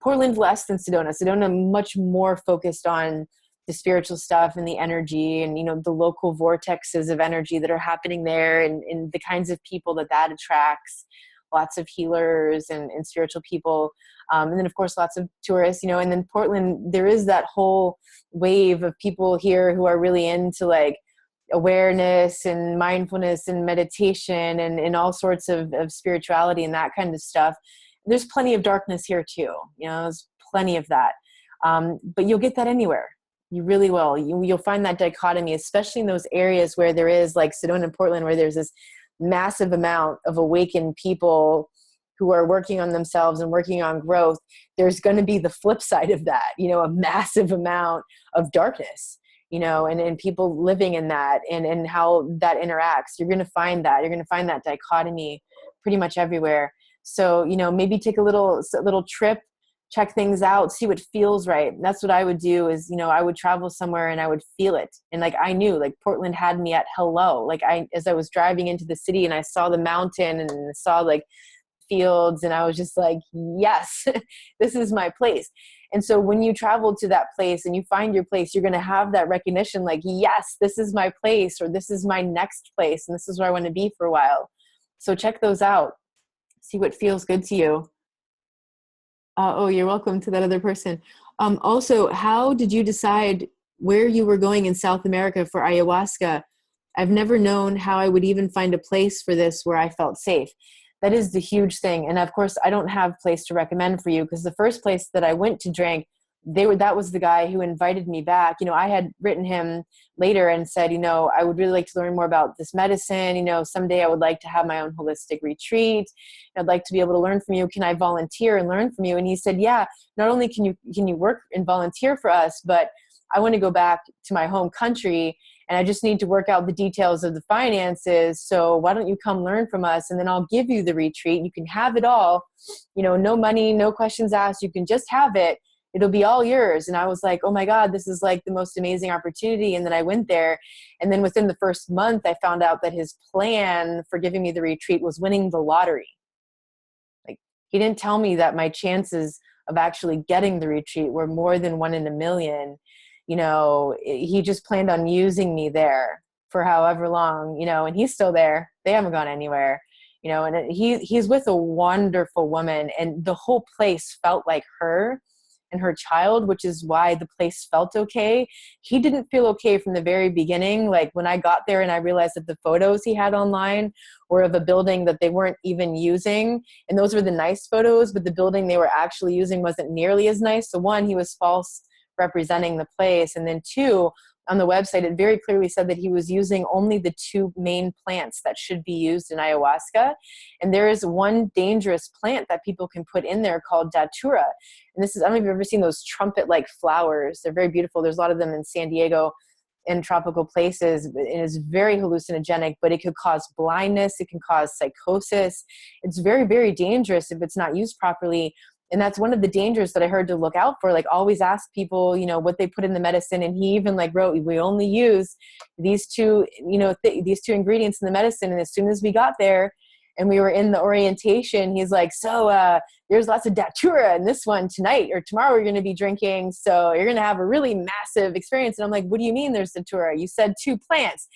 Portland less than Sedona. Sedona much more focused on the spiritual stuff and the energy and, the local vortexes of energy that are happening there and the kinds of people that attracts. Lots of healers and spiritual people. And then of course, lots of tourists, and then Portland, there is that whole wave of people here who are really into like awareness and mindfulness and meditation and all sorts of spirituality and that kind of stuff. There's plenty of darkness here too. There's plenty of that. But you'll get that anywhere. You really will. You'll find that dichotomy, especially in those areas where there is like Sedona and Portland, where there's this massive amount of awakened people who are working on themselves and working on growth. There's going to be the flip side of that, a massive amount of darkness, and people living in that and how that interacts. You're going to find that dichotomy pretty much everywhere. So, maybe take a little trip, check things out, see what feels right. And that's what I would do is, I would travel somewhere and I would feel it. And like, I knew like Portland had me at hello. Like as I was driving into the city and I saw the mountain and saw like fields and I was just like, yes, this is my place. And so when you travel to that place and you find your place, you're going to have that recognition like, yes, this is my place, or this is my next place. And this is where I want to be for a while. So check those out. See what feels good to you. Oh, you're welcome to that other person. Also, how did you decide where you were going in South America for ayahuasca? I've never known how I would even find a place for this where I felt safe. That is the huge thing. And of course, I don't have a place to recommend for you because the first place that I went to drink, that was the guy who invited me back. I had written him later and said, I would really like to learn more about this medicine. Someday I would like to have my own holistic retreat. I'd like to be able to learn from you. Can I volunteer and learn from you? And he said, yeah, not only can you work and volunteer for us, but I want to go back to my home country and I just need to work out the details of the finances. So why don't you come learn from us? And then I'll give you the retreat. You can have it all, no money, no questions asked. You can just have it. It'll be all yours. And I was like, oh my God, this is like the most amazing opportunity. And then I went there. And then within the first month, I found out that his plan for giving me the retreat was winning the lottery. Like he didn't tell me that my chances of actually getting the retreat were more than 1 in a million. He just planned on using me there for however long, and he's still there. They haven't gone anywhere, and he's with a wonderful woman and the whole place felt like her. and her child, which is why the place felt okay. He didn't feel okay from the very beginning. Like when I got there and I realized that the photos he had online were of a building that they weren't even using. And those were the nice photos, but the building they were actually using wasn't nearly as nice. So one, he was false representing the place. And then two, on the website, it very clearly said that he was using only the two main plants that should be used in ayahuasca. And there is one dangerous plant that people can put in there called datura. And this is, I don't know if you've ever seen those trumpet-like flowers. They're very beautiful. There's a lot of them in San Diego and tropical places. It is very hallucinogenic, but it could cause blindness. It can cause psychosis. It's very, very dangerous if it's not used properly. And that's one of the dangers that I heard to look out for. Like always ask people, you know, what they put in the medicine. And he even like wrote, we only use these two, you know, these two ingredients in the medicine. And as soon as we got there and we were in the orientation, he's like, so there's lots of datura in this one tonight or tomorrow we're going to be drinking. So you're going to have a really massive experience. And I'm like, what do you mean there's datura? You said two plants.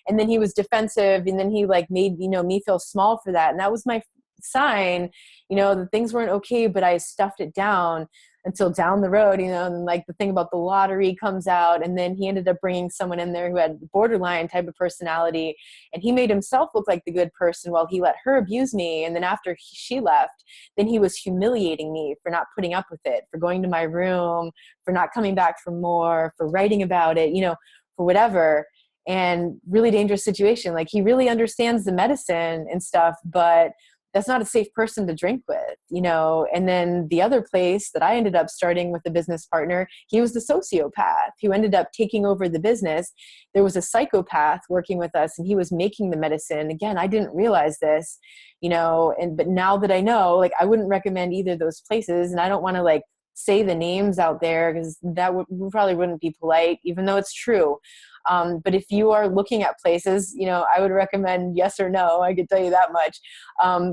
And then he was defensive. And then he like made, you know, me feel small for that. And that was my sign, you know, that things weren't okay, but I stuffed it down until down the road, you know, and like the thing about the lottery comes out. And then he ended up bringing someone in there who had borderline type of personality. And he made himself look like the good person while he let her abuse me. And then after she left, then he was humiliating me for not putting up with it, for going to my room, for not coming back for more, for writing about it, you know, for whatever. And really dangerous situation. Like he really understands the medicine and stuff, but that's not a safe person to drink with, you know? And then the other place that I ended up starting with a business partner, he was the sociopath who ended up taking over the business. There was a psychopath working with us and he was making the medicine. Again, I didn't realize this, you know, but now that I know, like, I wouldn't recommend either of those places. And I don't want to like say the names out there because that probably wouldn't be polite, even though it's true. But if you are looking at places, you know, I would recommend yes or no. I could tell you that much.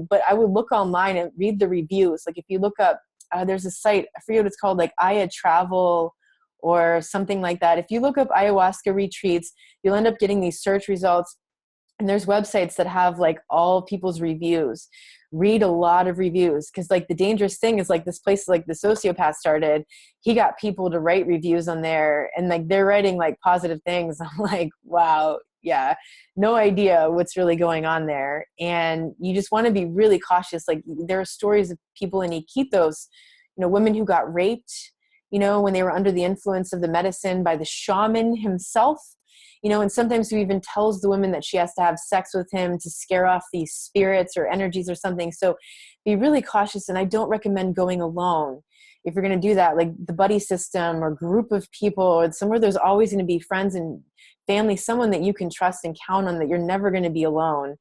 But I would look online and read the reviews. Like if you look up, there's a site, I forget what it's called, like Aya Travel or something like that. If you look up ayahuasca retreats, you'll end up getting these search results. And there's websites that have like all people's reviews. Read a lot of reviews because like the dangerous thing is like this place like the sociopath started, he got people to write reviews on there and like they're writing like positive things. I'm like, wow, yeah, no idea what's really going on there. And you just want to be really cautious. Like there are stories of people in Iquitos, you know, women who got raped, you know, when they were under the influence of the medicine by the shaman himself. You know, and sometimes he even tells the woman that she has to have sex with him to scare off these spirits or energies or something. So be really cautious. And I don't recommend going alone. If you're going to do that, like the buddy system or group of people or somewhere, there's always going to be friends and family, someone that you can trust and count on, that you're never going to be alone,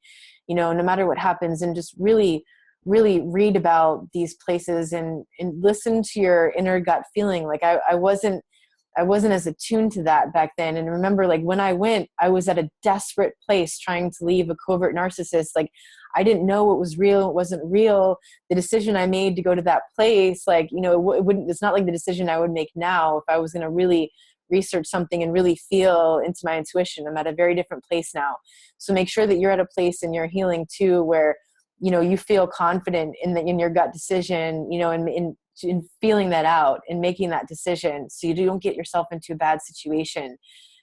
you know, no matter what happens. And just really, really read about these places and listen to your inner gut feeling. Like I wasn't as attuned to that back then. And remember, like when I went, I was at a desperate place trying to leave a covert narcissist. Like I didn't know what was real, what wasn't real. The decision I made to go to that place, like, you know, it's not like the decision I would make now if I was going to really research something and really feel into my intuition. I'm at a very different place now. So make sure that you're at a place in your healing too, where, you know, you feel confident in your gut decision, you know, in feeling that out and making that decision so you don't get yourself into a bad situation,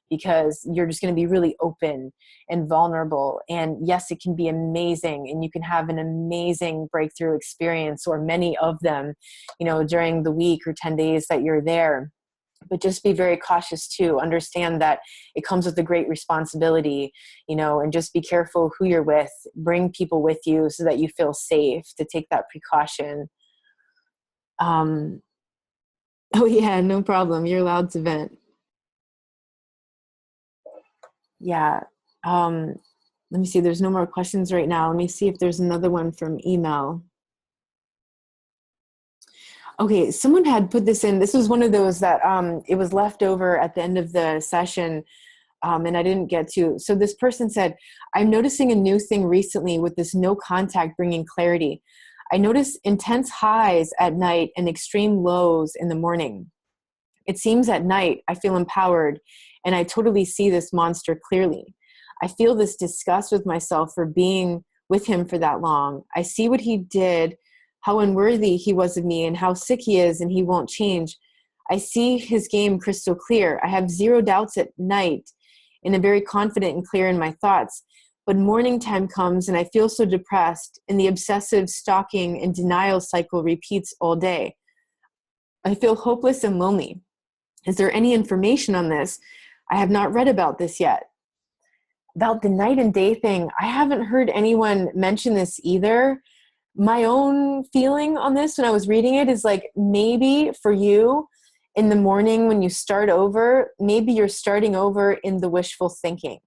because you're just going to be really open and vulnerable. And yes, it can be amazing and you can have an amazing breakthrough experience, or many of them, you know, during the week or 10 days that you're there. But just be very cautious too. Understand that it comes with a great responsibility, you know, and just be careful who you're with. Bring people with you so that you feel safe to take that precaution. Oh yeah, no problem. You're allowed to vent. Yeah. Let me see. There's no more questions right now. Let me see if there's another one from email. Okay. Someone had put this in. This was one of those that, it was left over at the end of the session. And I didn't get to. So this person said, I'm noticing a new thing recently with this no contact bringing clarity. I notice intense highs at night and extreme lows in the morning. It seems at night I feel empowered and I totally see this monster clearly. I feel this disgust with myself for being with him for that long. I see what he did, how unworthy he was of me, and how sick he is and he won't change. I see his game crystal clear. I have zero doubts at night and am very confident and clear in my thoughts. But morning time comes and I feel so depressed, and the obsessive stalking and denial cycle repeats all day. I feel hopeless and lonely. Is there any information on this? I have not read about this yet. About the night and day thing, I haven't heard anyone mention this either. My own feeling on this when I was reading it is like, maybe for you in the morning when you start over, maybe you're starting over in the wishful thinking,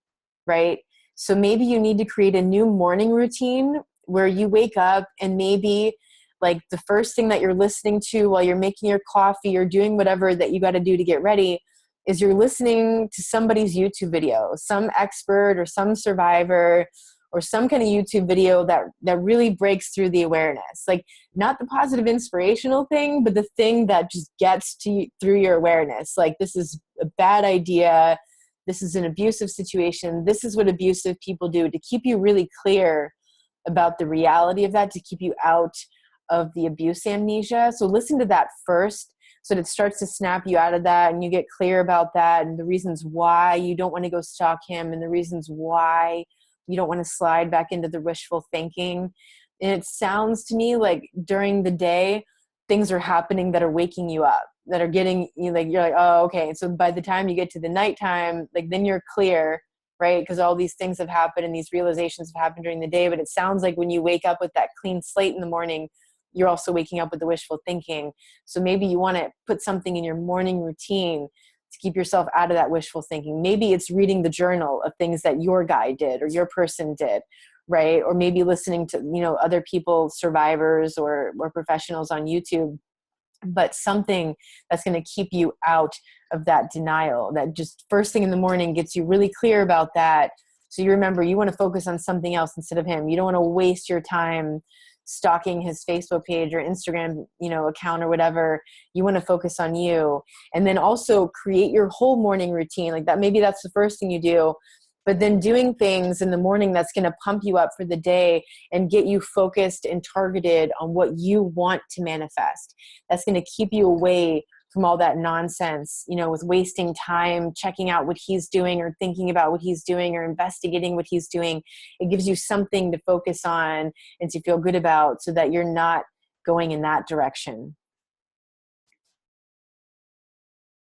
right? So maybe you need to create a new morning routine where you wake up and maybe like the first thing that you're listening to while you're making your coffee or doing whatever that you got to do to get ready is you're listening to somebody's YouTube video, some expert or some survivor or some kind of YouTube video that really breaks through the awareness. Like not the positive inspirational thing, but the thing that just gets to you through your awareness. Like this is a bad idea. This is an abusive situation. This is what abusive people do, to keep you really clear about the reality of that, to keep you out of the abuse amnesia. So listen to that first so that it starts to snap you out of that and you get clear about that and the reasons why you don't want to go stalk him and the reasons why you don't want to slide back into the wishful thinking. And it sounds to me like during the day, things are happening that are waking you up, that are getting you like, you're like, oh, okay. So by the time you get to the nighttime, like then you're clear, right? Because all these things have happened and these realizations have happened during the day. But it sounds like when you wake up with that clean slate in the morning, you're also waking up with the wishful thinking. So maybe you want to put something in your morning routine to keep yourself out of that wishful thinking. Maybe it's reading the journal of things that your guy did or your person did, right? Or maybe listening to, other people, survivors or professionals on YouTube, but something that's going to keep you out of that denial, that just first thing in the morning gets you really clear about that. So you remember you want to focus on something else instead of him. You don't want to waste your time stalking his Facebook page or Instagram, account or whatever. You want to focus on you. And then also create your whole morning routine like that. Maybe that's the first thing you do, but then doing things in the morning that's going to pump you up for the day and get you focused and targeted on what you want to manifest. That's going to keep you away from all that nonsense, with wasting time checking out what he's doing or thinking about what he's doing or investigating what he's doing. It gives you something to focus on and to feel good about so that you're not going in that direction.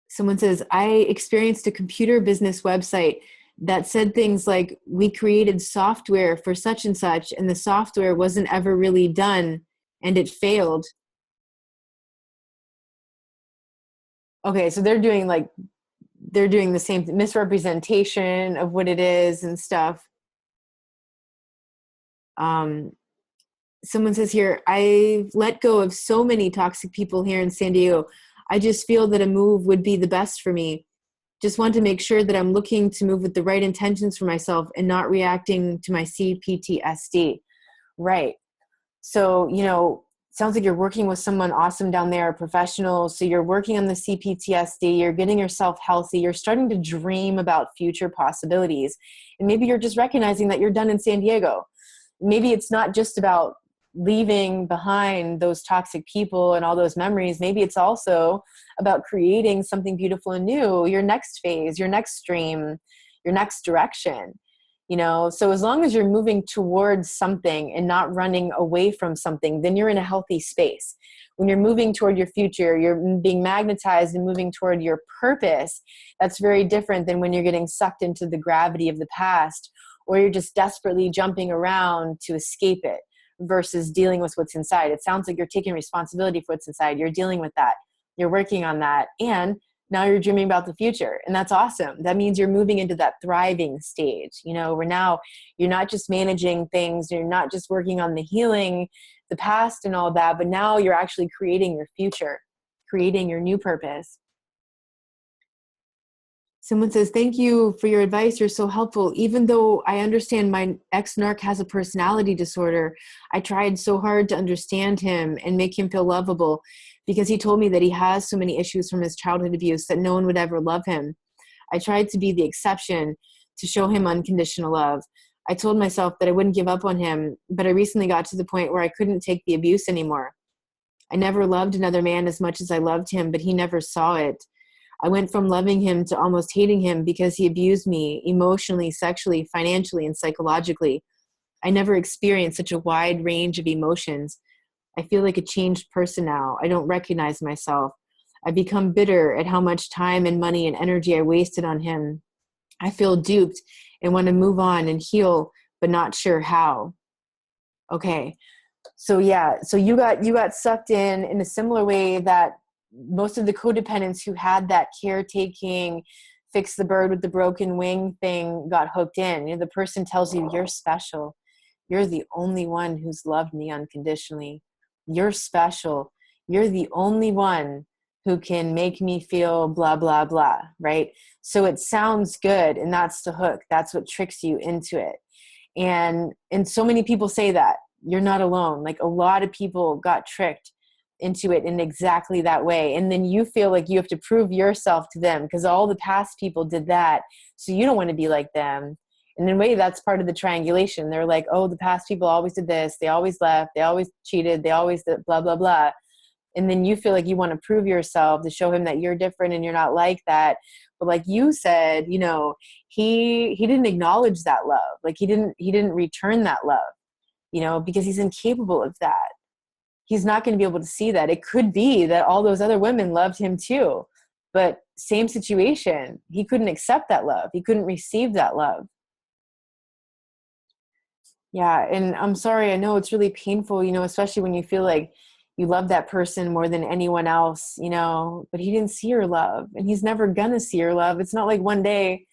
Someone says, I experienced a computer business website that said things like, we created software for such and such, and the software wasn't ever really done and it failed. Okay, so they're doing the same misrepresentation of what it is and stuff. Someone says here, I've let go of so many toxic people here in San Diego. I just feel that a move would be the best for me. Just want to make sure that I'm looking to move with the right intentions for myself and not reacting to my CPTSD. Right. So, sounds like you're working with someone awesome down there, a professional. So you're working on the CPTSD, you're getting yourself healthy, you're starting to dream about future possibilities. And maybe you're just recognizing that you're done in San Diego. Maybe it's not just about leaving behind those toxic people and all those memories. Maybe it's also about creating something beautiful and new, your next phase, your next stream, your next direction. So as long as you're moving towards something and not running away from something, then you're in a healthy space. When you're moving toward your future, you're being magnetized and moving toward your purpose. That's very different than when you're getting sucked into the gravity of the past, or you're just desperately jumping around to escape it versus dealing with what's inside. It sounds like you're taking responsibility for what's inside. You're dealing with that. You're working on that. And now you're dreaming about the future. And that's awesome. That means you're moving into that thriving stage, where now you're not just managing things. You're not just working on the healing, the past and all that, but now you're actually creating your future, creating your new purpose. Someone says, thank you for your advice. You're so helpful. Even though I understand my ex-narc has a personality disorder, I tried so hard to understand him and make him feel lovable, because he told me that he has so many issues from his childhood abuse that no one would ever love him. I tried to be the exception, to show him unconditional love. I told myself that I wouldn't give up on him, but I recently got to the point where I couldn't take the abuse anymore. I never loved another man as much as I loved him, but he never saw it. I went from loving him to almost hating him because he abused me emotionally, sexually, financially, and psychologically. I never experienced such a wide range of emotions. I feel like a changed person now. I don't recognize myself. I've become bitter at how much time and money and energy I wasted on him. I feel duped and want to move on and heal, but not sure how. Okay. So yeah, so you got sucked in a similar way that most of the codependents who had that caretaking, fix the bird with the broken wing thing got hooked in. You know, the person tells you you're special. You're the only one who's loved me unconditionally. You're special. You're the only one who can make me feel blah, blah, blah, right? So it sounds good, and that's the hook. That's what tricks you into it. And so many people say that. You're not alone. Like, a lot of people got tricked into it in exactly that way. And then you feel like you have to prove yourself to them because all the past people did that. So you don't want to be like them. And in a way, that's part of the triangulation. They're like, oh, the past people always did this. They always left. They always cheated. They always did blah, blah, blah. And then you feel like you want to prove yourself to show him that you're different and you're not like that. But like you said, you know, he didn't acknowledge that love. Like he didn't return that love, you know, because he's incapable of that. He's not going to be able to see that. It could be that all those other women loved him too, but same situation. He couldn't accept that love. He couldn't receive that love. Yeah. And I'm sorry. I know it's really painful, you know, especially when you feel like you love that person more than anyone else, you know, but he didn't see your love, and he's never going to see your love. It's not like one day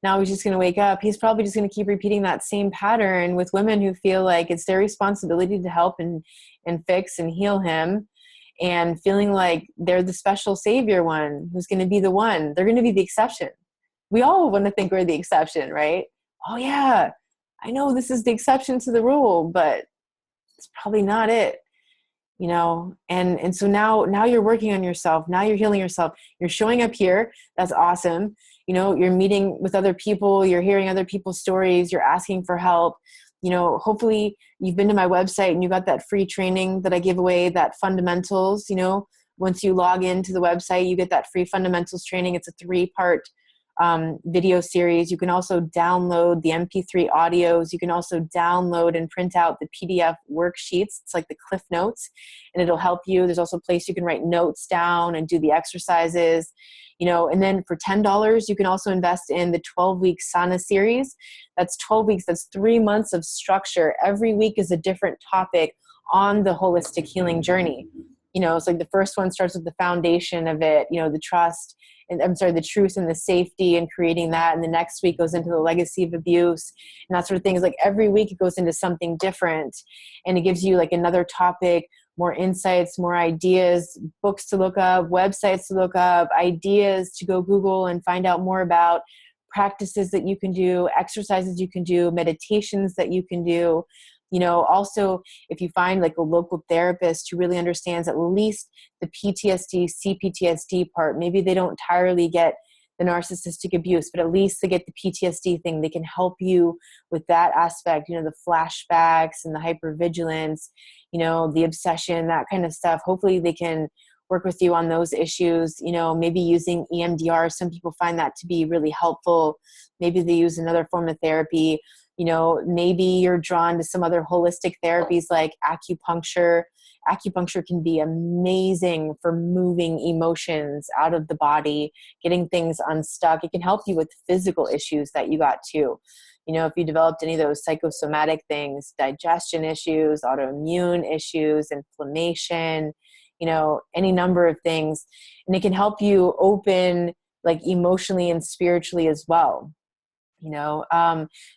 now he's just going to wake up. He's probably just going to keep repeating that same pattern with women who feel like it's their responsibility to help and fix and heal him, and feeling like they're the special savior one who's going to be the one. They're going to be the exception. We all want to think we're the exception, right? Oh yeah, I know this is the exception to the rule, but it's probably not it, you know? And so now you're working on yourself. Now you're healing yourself. You're showing up here. That's awesome. You know, you're meeting with other people, you're hearing other people's stories, you're asking for help. You know, hopefully you've been to my website and you got that free training that I give away, that fundamentals. You know, once you log into the website, you get that free fundamentals training. It's a 3-part video series. You can also download the MP3 audios. You can also download and print out the PDF worksheets. It's like the Cliff Notes, and it'll help you. There's also a place you can write notes down and do the exercises, you know. And then for $10, you can also invest in the 12-week Sana series. That's 12 weeks. That's 3 months of structure. Every week is a different topic on the holistic healing journey. You know, it's like the first one starts with the foundation of it, you know, the trust, and the truth and the safety and creating that. And the next week goes into the legacy of abuse and that sort of thing. Is like every week it goes into something different, and it gives you like another topic, more insights, more ideas, books to look up, websites to look up, ideas to go Google and find out more about, practices that you can do, exercises you can do, meditations that you can do. You know, also, if you find like a local therapist who really understands at least the PTSD, CPTSD part, maybe they don't entirely get the narcissistic abuse, but at least they get the PTSD thing. They can help you with that aspect, you know, the flashbacks and the hypervigilance, you know, the obsession, that kind of stuff. Hopefully they can work with you on those issues, you know, maybe using EMDR. Some people find that to be really helpful. Maybe they use another form of therapy. You know, maybe you're drawn to some other holistic therapies like acupuncture. Acupuncture can be amazing for moving emotions out of the body, getting things unstuck. It can help you with physical issues that you got too. You know, if you developed any of those psychosomatic things, digestion issues, autoimmune issues, inflammation, you know, any number of things. And it can help you open like emotionally and spiritually as well. You know,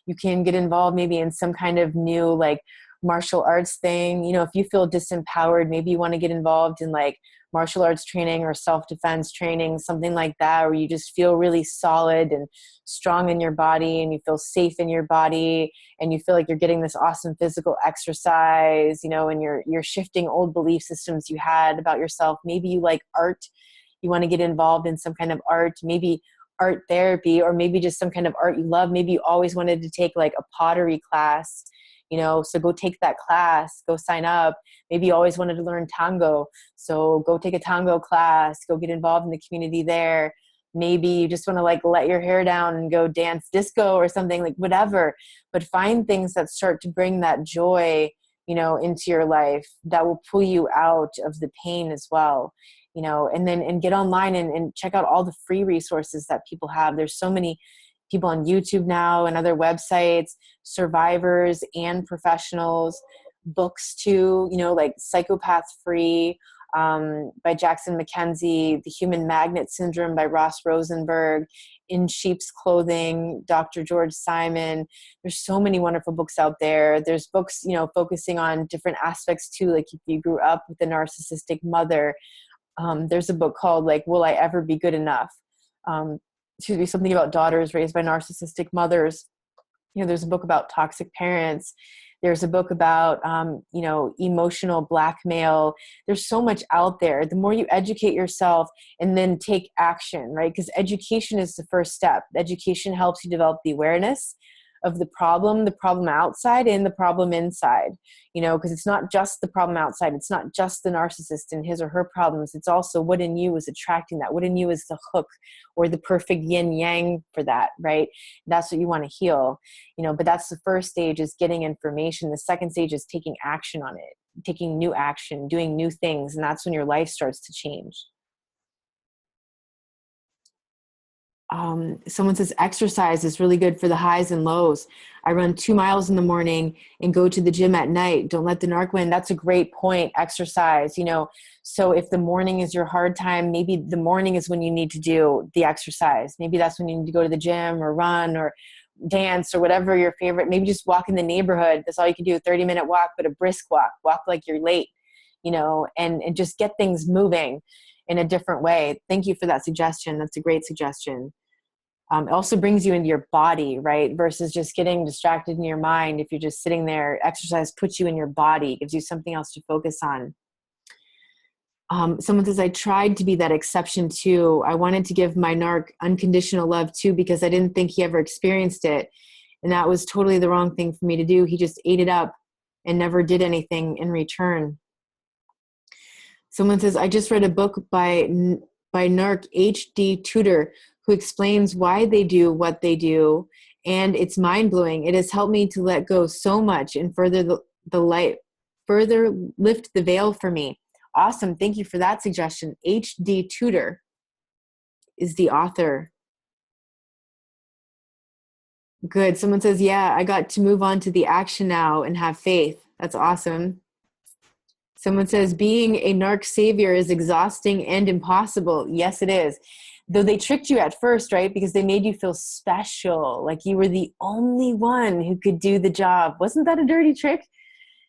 you can get involved maybe in some kind of new like martial arts thing. You know, if you feel disempowered, maybe you want to get involved in like martial arts training or self-defense training, something like that, where you just feel really solid and strong in your body, and you feel safe in your body, and you feel like you're getting this awesome physical exercise, you know, and you're shifting old belief systems you had about yourself. Maybe you like art. You want to get involved in some kind of art, maybe art therapy, or maybe just some kind of art you love. Maybe you always wanted to take like a pottery class. so go take that class, go sign up. Maybe you always wanted to learn tango, so go take a tango class, go get involved in the community there. Maybe you just want to like let your hair down and go dance disco or something, like whatever, but find things that start to bring that joy, into your life, that will pull you out of the pain as well. And get online and check out all the free resources that people have. There's so many people on YouTube now and other websites, survivors and professionals, books too, like Psychopath Free by Jackson Mackenzie, The Human Magnet Syndrome by Ross Rosenberg, In Sheep's Clothing, Dr. George Simon. There's so many wonderful books out there. There's books, focusing on different aspects too, like if you grew up with a narcissistic mother. There's a book called like, Will I Ever Be Good Enough? Something about daughters raised by narcissistic mothers. There's a book about toxic parents. There's a book about, emotional blackmail. There's so much out there. The more you educate yourself and then take action, right? Because education is the first step. Education helps you develop the awareness of the problem outside and the problem inside, because it's not just the problem outside. It's not just the narcissist and his or her problems. It's also what in you is attracting that, what in you is the hook or the perfect yin yang for that, right? That's what you want to heal, but that's the first stage, is getting information. The second stage is taking action on it, taking new action, doing new things. And that's when your life starts to change. Someone says exercise is really good for the highs and lows. I run 2 miles in the morning and go to the gym at night. Don't let the narc win. That's a great point. Exercise, so if the morning is your hard time, maybe the morning is when you need to do the exercise. Maybe that's when you need to go to the gym or run or dance or whatever your favorite. Maybe just walk in the neighborhood. That's all you can do, a 30-minute walk, but a brisk walk like you're late, and just get things moving in a different way. Thank you for that suggestion. That's a great suggestion. It also brings you into your body, right? Versus just getting distracted in your mind. If you're just sitting there, exercise puts you in your body, gives you something else to focus on. Someone says, I tried to be that exception too. I wanted to give my narc unconditional love too, because I didn't think he ever experienced it. And that was totally the wrong thing for me to do. He just ate it up and never did anything in return. Someone says, I just read a book by narc H.D. Tudor, who explains why they do what they do, and it's mind-blowing. It has helped me to let go so much and further lift the veil for me. Awesome. Thank you for that suggestion. H.D. Tudor is the author. Good. Someone says, yeah, I got to move on to the action now and have faith. That's awesome. Someone says, being a narc savior is exhausting and impossible. Yes, it is. Though they tricked you at first, right? Because they made you feel special, like you were the only one who could do the job. Wasn't that a dirty trick?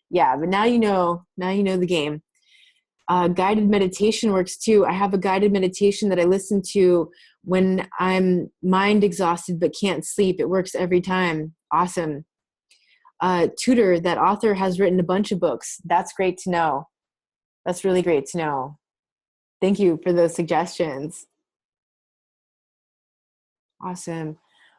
Yeah, but now you know the game. Guided meditation works too. I have a guided meditation that I listen to when I'm mind exhausted but can't sleep. It works every time. Awesome. Tudor, that author, has written a bunch of books. That's great to know. That's really great to know. Thank you for those suggestions. Awesome.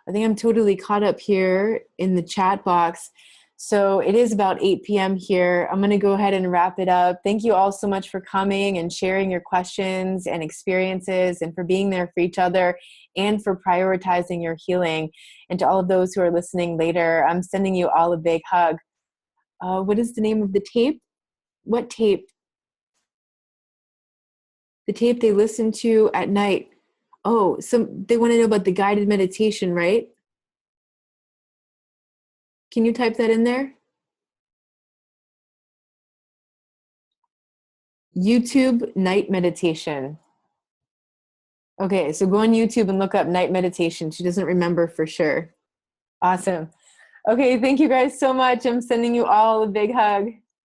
I think I'm totally caught up here in the chat box. So it is about 8 p.m. here. I'm going to go ahead and wrap it up. Thank you all so much for coming and sharing your questions and experiences, and for being there for each other, and for prioritizing your healing. And to all of those who are listening later, I'm sending you all a big hug. What is the name of the tape? What tape? The tape they listen to at night. Oh, they want to know about the guided meditation, right? Can you type that in there? YouTube night meditation. Okay, so go on YouTube and look up night meditation. She doesn't remember for sure. Awesome. Okay, thank you guys so much. I'm sending you all a big hug.